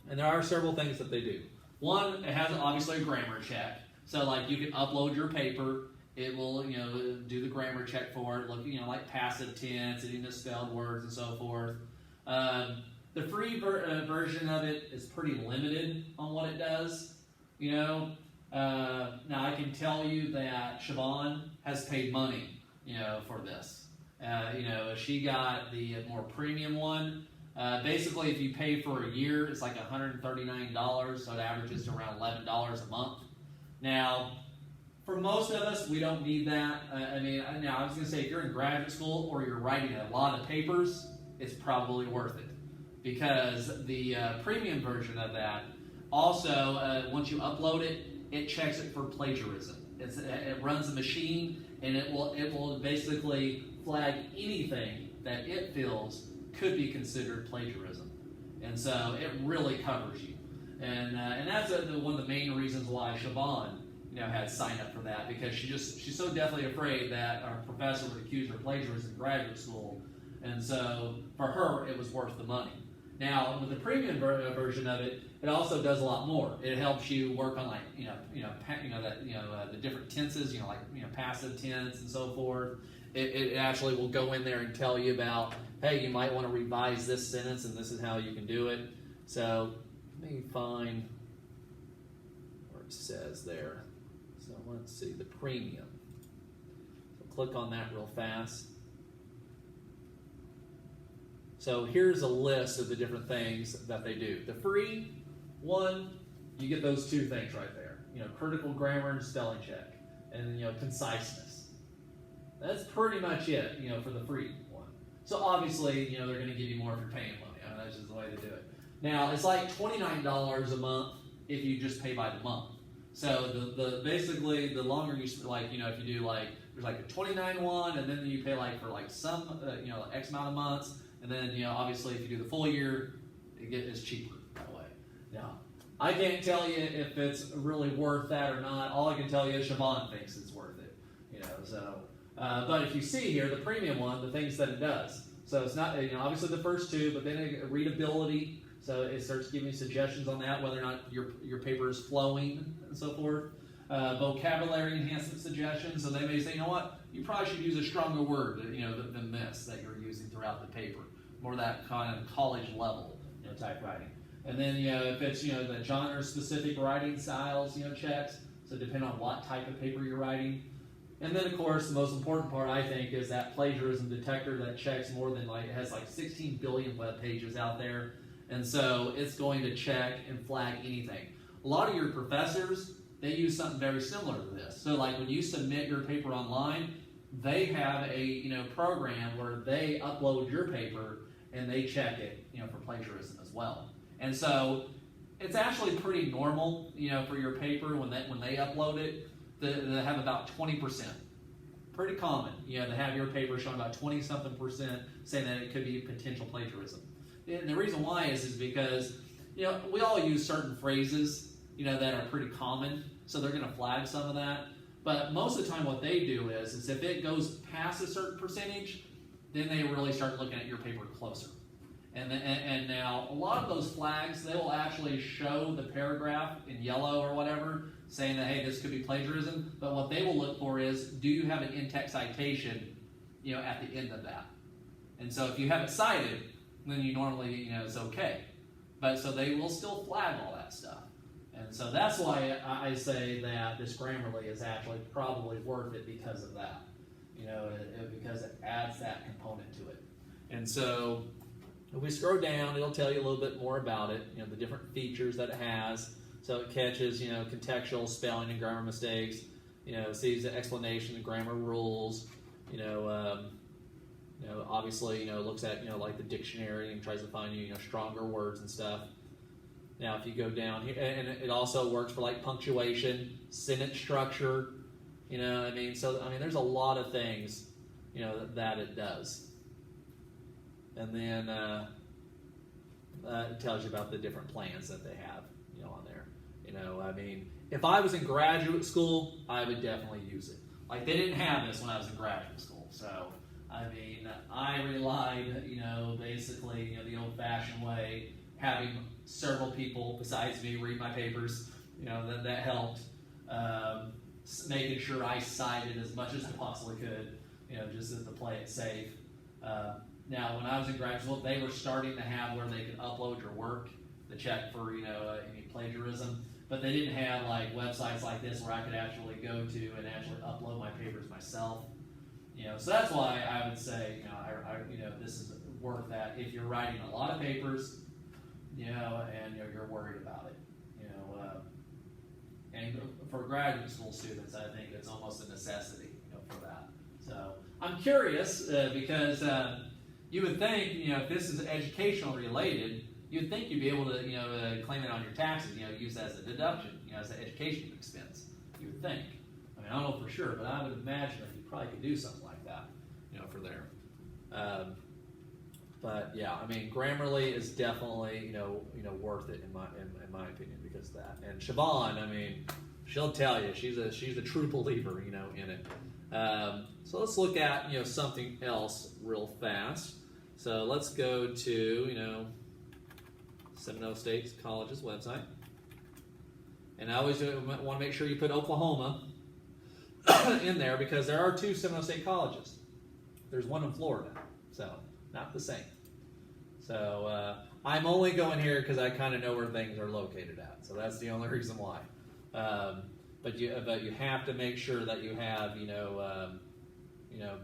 And there are several things that they do. One, it has obviously a grammar check. So you can upload your paper. It will, do the grammar check for it. Look, like passive tense, any misspelled words and so forth. The free version of it is pretty limited on what it does. Now I can tell you that Siobhan has paid money, for this. She got the more premium one. Basically, if you pay for a year, it's like $139, so it averages to around $11 a month. Now, for most of us, we don't need that. Now I was going to say, if you're in graduate school or you're writing a lot of papers, it's probably worth it, because the premium version of that also, once you upload it, it checks it for plagiarism. It runs the machine, and it will basically flag anything that it feels could be considered plagiarism, and so it really covers you. And that's one of the main reasons why Siobhan, had signed up for that because she's so deathly afraid that our professor would accuse her of plagiarism in graduate school, and so for her it was worth the money. Now with the premium version of it, it also does a lot more. It helps you work on like the different tenses, passive tense and so forth. It actually will go in there and tell you about, hey, you might want to revise this sentence and this is how you can do it. So let me find where it says there. So let's see, the premium. So click on that real fast. So here's a list of the different things that they do. The free one, you get those two things right there. Critical grammar and spelling check, and conciseness. That's pretty much it. For the free one. So obviously, they're going to give you more if you're paying money. That's just the way to do it. Now it's like $29 a month if you just pay by the month. So the basically the longer you if you do there's like a $29 one, and then you pay for some X amount of months. And then, obviously, if you do the full year, it's cheaper that way. Now, I can't tell you if it's really worth that or not. All I can tell you is Siobhan thinks it's worth it. But if you see here, the premium one, the things that it does. So it's not, obviously the first two, but then readability. So it starts giving you suggestions on that, whether or not your paper is flowing and so forth. Vocabulary enhancement suggestions. So they may say, you probably should use a stronger word, than this that you're using throughout the paper. More that kind of college level, type writing. And then, if it's, the genre-specific writing styles, checks. So depending on what type of paper you're writing. And then, of course, the most important part, I think, is that plagiarism detector that checks more than, it has 16 billion web pages out there. And so it's going to check and flag anything. A lot of your professors, they use something very similar to this. So when you submit your paper online, they have a program where they upload your paper and they check it for plagiarism as well. And so it's actually pretty normal for your paper when they upload it to have about 20%. Pretty common to have your paper showing about 20-something% saying that it could be potential plagiarism. And the reason why is because we all use certain phrases that are pretty common, so they're going to flag some of that. But most of the time what they do is if it goes past a certain percentage, then they really start looking at your paper closer. And now a lot of those flags, they will actually show the paragraph in yellow or whatever, saying that, hey, this could be plagiarism. But what they will look for is, do you have an in-text citation, at the end of that? And so if you have it cited, then you normally, it's okay. But so they will still flag all that stuff. And so that's why I say that this Grammarly is actually probably worth it because of that. Because it adds that component to it. And so if we scroll down, it'll tell you a little bit more about it, the different features that it has. So it catches, contextual spelling and grammar mistakes, sees the explanation, the grammar rules, obviously, looks at, like the dictionary and tries to find you, stronger words and stuff. Now, if you go down here, and it also works for punctuation, sentence structure, So, there's a lot of things, that it does. And then it tells you about the different plans that they have, on there. If I was in graduate school, I would definitely use it. They didn't have this when I was in graduate school, so. I relied, basically, the old-fashioned way, having several people besides me read my papers, that helped. Making sure I cited as much as I possibly could, just to play it safe. Now, when I was in graduate school, they were starting to have where they could upload your work to check for, any plagiarism. But they didn't have, websites like this where I could actually go to and actually upload my papers myself. So that's why I would say, this is worth that if you're writing a lot of papers, and you're worried about it, and for graduate school students, I think it's almost a necessity, for that. So I'm curious because you would think, if this is educational related, you'd think you'd be able to, claim it on your taxes, use that as a deduction, as an education expense. You would think. I don't know for sure, but I would imagine that you probably could do something like that, for there. But yeah, Grammarly is definitely, worth it in my opinion because of that. And Siobhan, she'll tell you she's a true believer, in it. So let's look at something else real fast. So let's go to Seminole State College's website, and I always want to make sure you put Oklahoma in there because there are 2 Seminole State colleges. There's one in Florida, so not the same. So I'm only going here because I kind of know where things are located at. So that's the only reason why. But you have to make sure that you have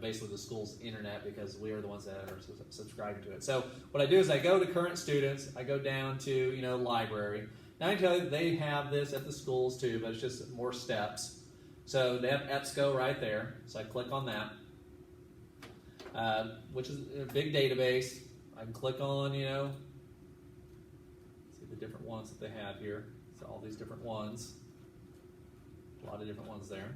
basically the school's internet because we are the ones that are subscribing to it. So what I do is I go to current students, I go down to library. Now I can tell you they have this at the schools too, but it's just more steps. So they have EBSCO right there. So I click on that, which is a big database. I can click on see the different ones that they have here. So all these different ones. A lot of different ones there.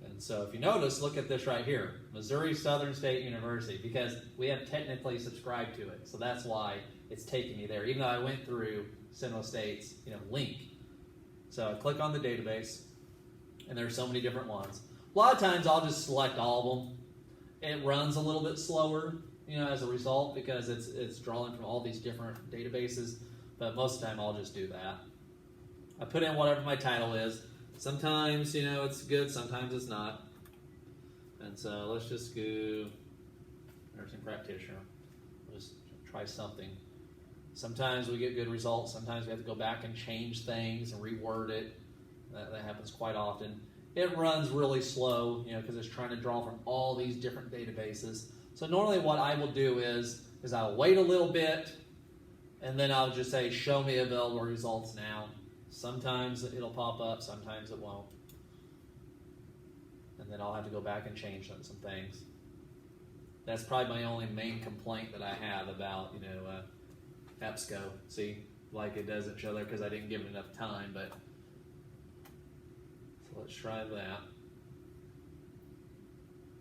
And so if you notice, look at this right here, Missouri Southern State University, because we have technically subscribed to it. So that's why it's taking me there, even though I went through Seminole State's link. So I click on the database, and there's so many different ones. A lot of times I'll just select all of them. It runs a little bit slower, as a result, because it's drawing from all these different databases. But most of the time I'll just do that. I put in whatever my title is. Sometimes, it's good, sometimes it's not. And so let's just go nursing practitioner. We'll just try something. Sometimes we get good results. Sometimes we have to go back and change things and reword it. That happens quite often. It runs really slow, because it's trying to draw from all these different databases. So normally what I will do is I'll wait a little bit, and then I'll just say, show me available results now. Sometimes it'll pop up, sometimes it won't. And then I'll have to go back and change some things. That's probably my only main complaint that I have about, EBSCO. See, like it doesn't show there because I didn't give it enough time, but so let's try that.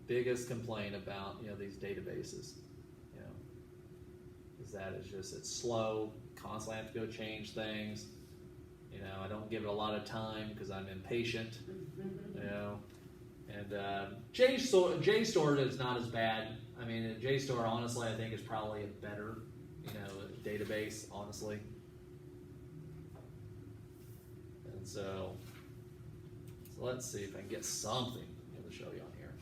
Biggest complaint about, these databases, is that it's slow, constantly have to go change things. I don't give it a lot of time because I'm impatient, And JSTOR is not as bad. I mean, JSTOR, honestly, I think is probably a better, database, honestly. And so let's see if I can get something to show you on here.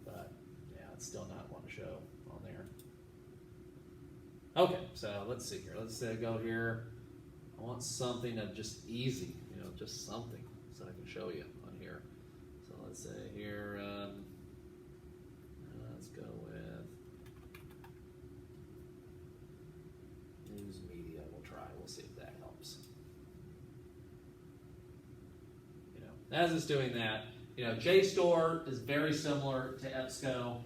But yeah, it's still not one to show on there. Okay, so let's see here. Let's go here. I want something that's just easy, just something, so I can show you on here. So let's say here, let's go with news media. We'll see if that helps. As it's doing that, JSTOR is very similar to EBSCO.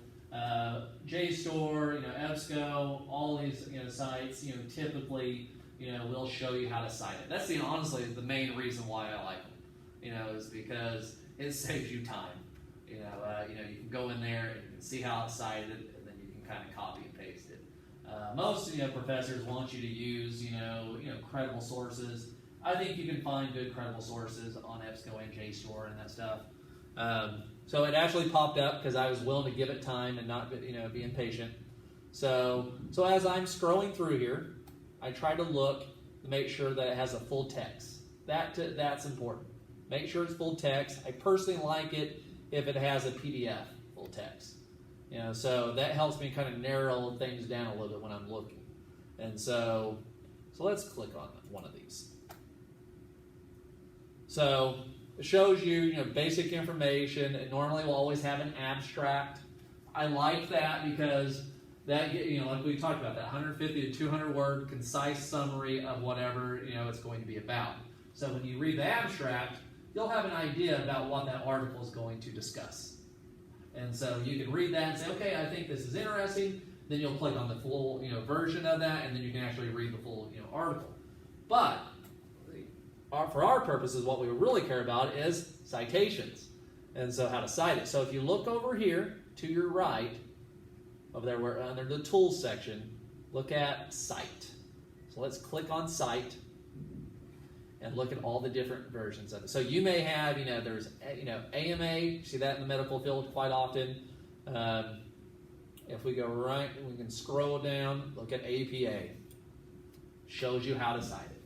JSTOR, EBSCO, all these sites, typically we'll show you how to cite it. That's honestly the main reason why I like them. Is because it saves you time. You can go in there and you can see how it's cited, and then you can kind of copy and paste it. Most professors want you to use credible sources. I think you can find good credible sources on EBSCO and JSTOR and that stuff. So it actually popped up because I was willing to give it time and not be impatient. So as I'm scrolling through here, I try to look to make sure that it has a full text. That's important. Make sure it's full text. I personally like it if it has a PDF full text. So that helps me kind of narrow things down a little bit when I'm looking. And so let's click on one of these. So it shows you, basic information. It normally will always have an abstract. I like that because that, like we talked about, that 150 to 200 word concise summary of whatever, it's going to be about. So when you read the abstract, you'll have an idea about what that article is going to discuss. And so you can read that and say, okay, I think this is interesting. Then you'll click on the full, version of that, and then you can actually read the full, article. But for our purposes, what we really care about is citations. And so how to cite it. So if you look over here to your right, over there where under the tools section, look at cite. So let's click on cite and look at all the different versions of it. So you may have, there's, AMA, see that in the medical field quite often. If we go right, we can scroll down, look at APA. Shows you how to cite it.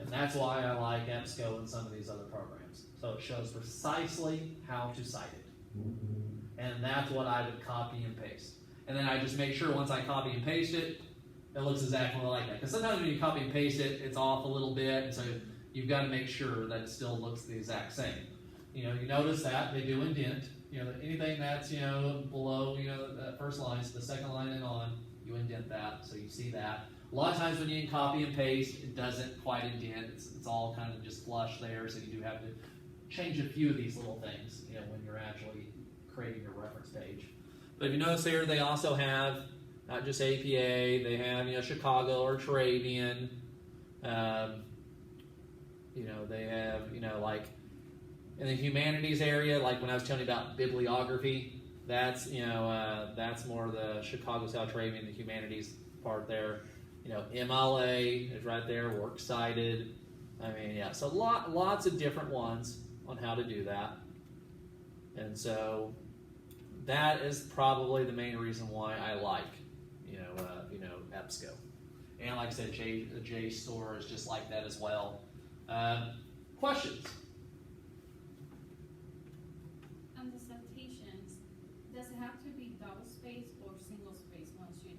And that's why I like EBSCO and some of these other programs. So it shows precisely how to cite it. And that's what I would copy and paste. And then I just make sure once I copy and paste it, it looks exactly like that. Because sometimes when you copy and paste it, it's off a little bit. And so you've got to make sure that it still looks the exact same. You notice that they do indent. Anything that's, below, that first line, so the second line and on, you indent that. So you see that. A lot of times when you copy and paste, it doesn't quite indent. It's all kind of just flush there. So you do have to change a few of these little things, when you're actually creating your reference page. But if you notice here, they also have not just APA, they have, Chicago or Turabian. They have, like in the humanities area, like when I was telling you about bibliography, that's, that's more the Chicago South Turabian, the humanities part there. MLA is right there, works cited. So lots of different ones on how to do that. And so that is probably the main reason why I like, EBSCO. And like I said, JSTOR is just like that as well. Questions?
On the citations, does it have to be double space or single space once you?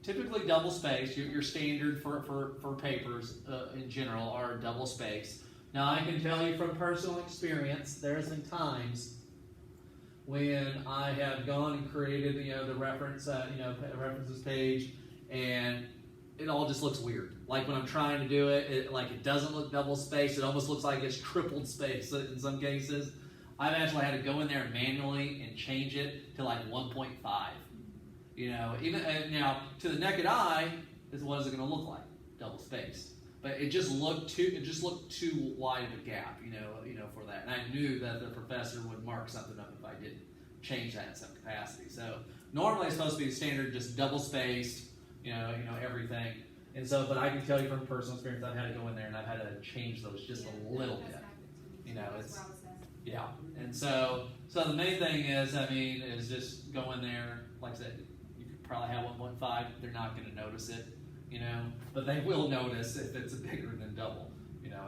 Typically double space. Your standard for papers in general are double space. Now I can tell you from personal experience, there's been times when I have gone and created the reference references page, and it all just looks weird. Like when I'm trying to do it, it doesn't look double spaced. It almost looks like it's tripled space in some cases. I've actually had to go in there manually and change it to like 1.5. Even now to the naked eye, what is it going to look like? Double spaced. But it just looked too wide of a gap, for that. And I knew that the professor would mark something up if I didn't change that in some capacity. So normally it's supposed to be standard, just double spaced, everything. And so, but I can tell you from personal experience, I've had to go in there and I've had to change those just a little bit. Yeah. And so the main thing is just go in there. Like I said, you could probably have 1.5. They're not going to notice it, but they will notice if it's bigger than double,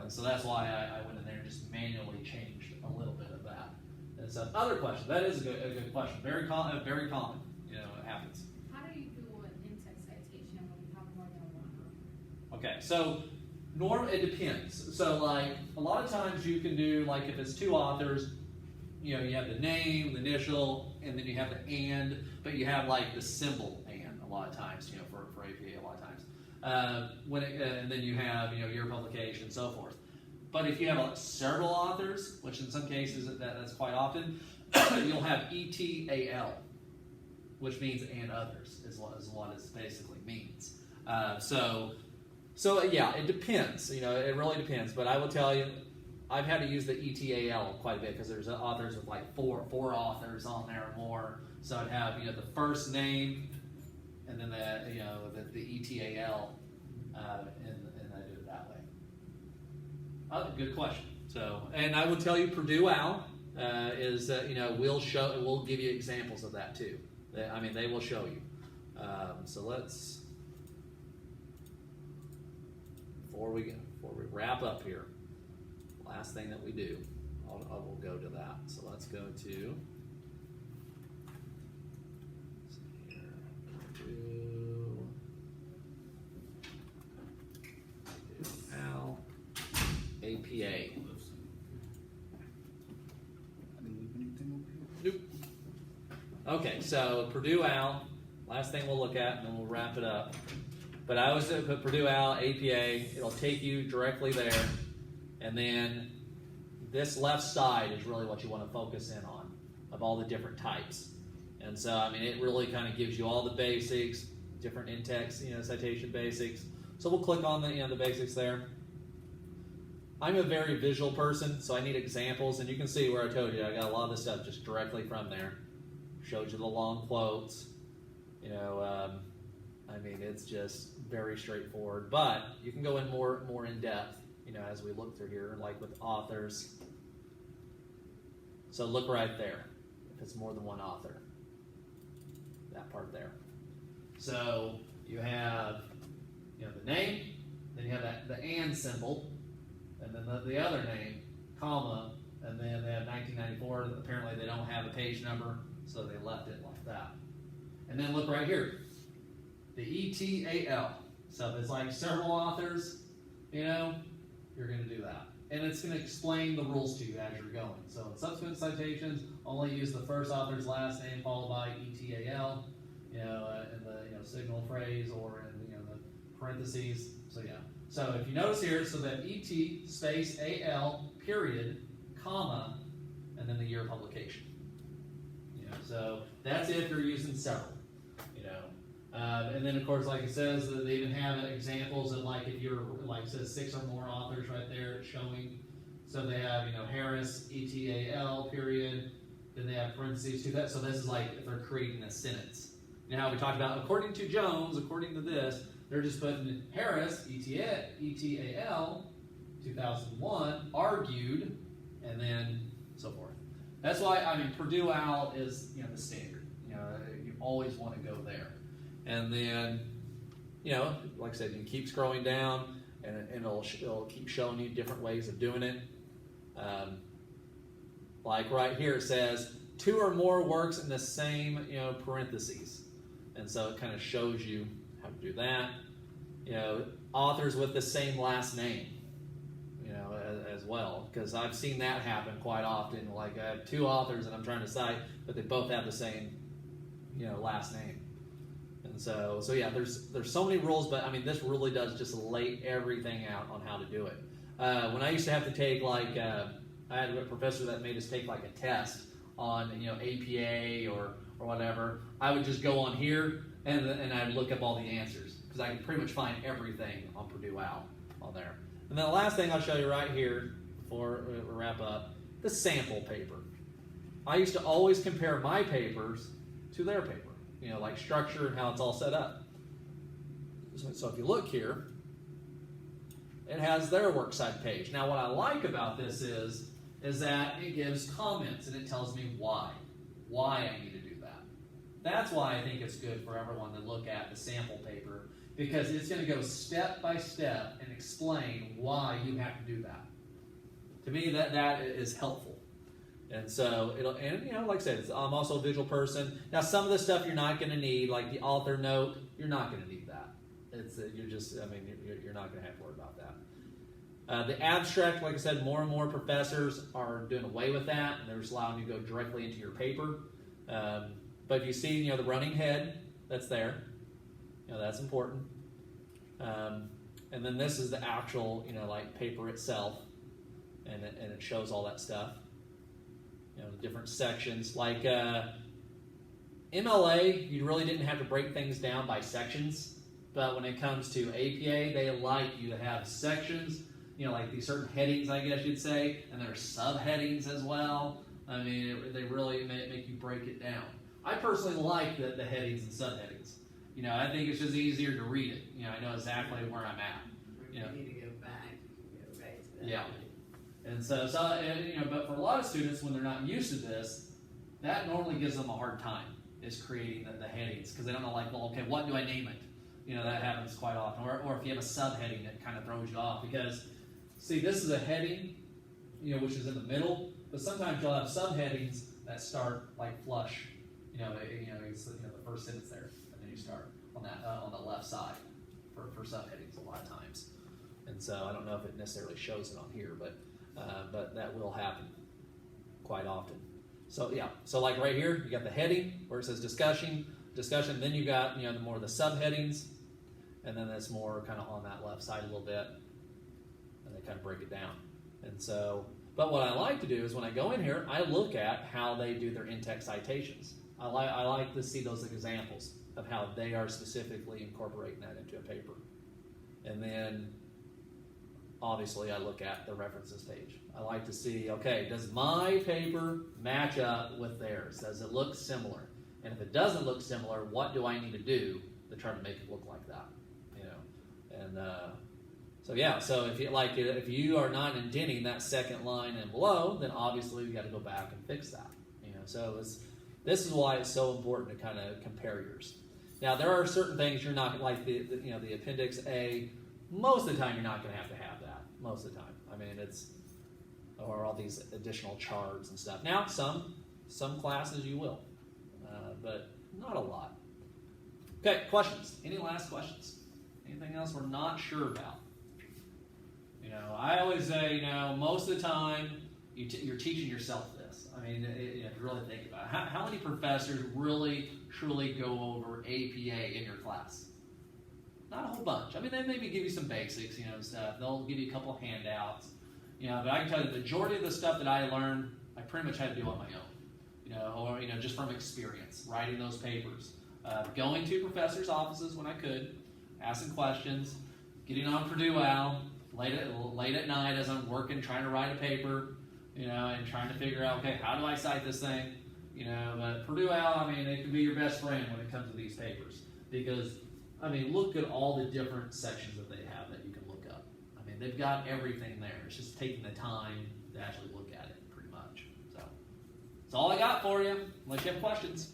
and so that's why I went in there and just manually changed a little bit of that. And so other question, that is a good question. Very common, it happens.
How do you do an in-text citation when you have more than one?
Okay, so it depends. So like a lot of times you can do, like if it's two authors, you have the name, the initial, and then you have the and, but you have like the symbol and a lot of times, for APA a lot of times. And then you have, your publication and so forth. But if you have several authors, which in some cases that's quite often, you'll have ETAL, which means and others is what it basically means. So yeah, it depends. It really depends. But I will tell you, I've had to use the ETAL quite a bit because there's authors with like four authors on there or more. So I'd have the first name and then the ETAL, and I do it that way. Good question. So, and I would tell you Purdue OWL is we'll give you examples of that too. They will show you. So let's before we wrap up here. Last thing that we do, I will go to that. So let's go to Al APA. Nope. Okay, so Purdue OWL. Last thing we'll look at, and then we'll wrap it up. But I always put Purdue OWL APA. It'll take you directly there. And then this left side is really what you want to focus in on of all the different types. And so, it really kind of gives you all the basics, different in-text, citation basics. So we'll click on the basics there. I'm a very visual person, so I need examples. And you can see where I told you I got a lot of this stuff just directly from there. Showed you the long quotes, I mean, it's just very straightforward, but you can go in more in depth, you know, as we look through here, like with authors. So look right there, if it's more than one author, that part there. So you have, you know, the name, then you have the and symbol, and then the other name, comma, and then they have 1994. Apparently they don't have a page number, so they left it like that. And then look right here, the ETAL. So if it's like several authors, you know, you're going to do that. And it's going to explain the rules to you as you're going. So in subsequent citations, only use the first author's last name followed by ETAL, you know, in the signal phrase or in the parentheses. So yeah. So if you notice here, so that ET space AL period, comma, and then the year of publication. You know, so that's if you're using several. And then, of course, like it says, they even have examples of, like, if you're, like it says 6 or more authors right there showing. So they have, Harris, ETAL, period. Then they have parentheses to that. So this is like if they're creating a sentence. You know how we talked about, according to Jones, according to this, they're just putting Harris, ETAL, 2001, argued, and then so forth. That's why, Purdue OWL is, the standard. You always want to go there. And then, like I said, you can keep scrolling down, and it'll keep showing you different ways of doing it. Like right here, it says 2 or more works in the same, parentheses, and so it kind of shows you how to do that. Authors with the same last name, as well, because I've seen that happen quite often. Like I have 2 authors that I'm trying to cite, but they both have the same, last name. And so yeah, there's so many rules, but this really does just lay everything out on how to do it. When I used to have to take I had a professor that made us take like a test on APA or whatever. I would just go on here and I'd look up all the answers because I could pretty much find everything on Purdue OWL on there. And then the last thing I'll show you right here before we wrap up, the sample paper. I used to always compare my papers to their paper. Like structure and how it's all set up. So if you look here, it has their works cited page. Now what I like about this is that it gives comments and it tells me why I need to do that. That's why I think it's good for everyone to look at the sample paper, because it's going to go step by step and explain why you have to do that. To me, that is helpful. And so like I said, I'm also a visual person. Now, some of the stuff you're not going to need, like the author note, you're not going to need that. You're not going to have to worry about that. The abstract, like I said, more and more professors are doing away with that, and they're just allowing you to go directly into your paper. But if you see, the running head, that's there. That's important. And then this is the actual, paper itself, and it shows all that stuff. The different sections. Like MLA, you really didn't have to break things down by sections, but when it comes to APA, they like you to have sections, like these certain headings, I guess you'd say, and there's subheadings as well. They really make you break it down. I personally like the headings and subheadings. I think it's just easier to read it. I know exactly where I'm at.
You need to go back. Go right to that.
Yeah. And so but for a lot of students, when they're not used to this, that normally gives them a hard time, is creating the headings, because they don't know, like, well, okay, what do I name it? That happens quite often. Or if you have a subheading, it kind of throws you off, because, see, this is a heading, which is in the middle, but sometimes you'll have subheadings that start, like, flush, it's the first sentence there, and then you start on that on the left side for subheadings a lot of times. And so I don't know if it necessarily shows it on here, but that will happen quite often. So yeah, so like right here, you got the heading where it says discussion. Then you got the more of the subheadings, and then that's more kind of on that left side a little bit, and they kind of break it down. And so, but what I like to do is when I go in here, I look at how they do their in-text citations. I like to see those examples of how they are specifically incorporating that into a paper, and then obviously I look at the references page. I like to see, okay, does my paper match up with theirs? Does it look similar? And if it doesn't look similar, what do I need to do to try to make it look like that, you know. And so yeah, so if you are not indenting that second line and below, then obviously you got to go back and fix that, you know. So this is why it's so important to kind of compare yours. Now there are certain things you're not like the appendix A. Most of the time you're not going to have that. Most of the time, I mean or all these additional charts and stuff. Now some classes you will, but not a lot. Okay, questions? Any last questions? Anything else we're not sure about? You know, I always say, most of the time you're teaching yourself this. I mean, if you really think about it, how many professors really truly go over APA in your class? Not a whole bunch. I mean, they maybe give you some basics, and stuff. They'll give you a couple handouts, but I can tell you the majority of the stuff that I learned, I pretty much had to do on my own, or just from experience, writing those papers, going to professors' offices when I could, asking questions, getting on Purdue Owl late at night as I'm working, trying to write a paper, and trying to figure out, okay, how do I cite this thing? But Purdue Owl, I mean, it can be your best friend when it comes to these papers, because I mean, look at all the different sections that they have that you can look up. I mean, they've got everything there. It's just taking the time to actually look at it, pretty much. So that's all I got for you. Unless you have questions.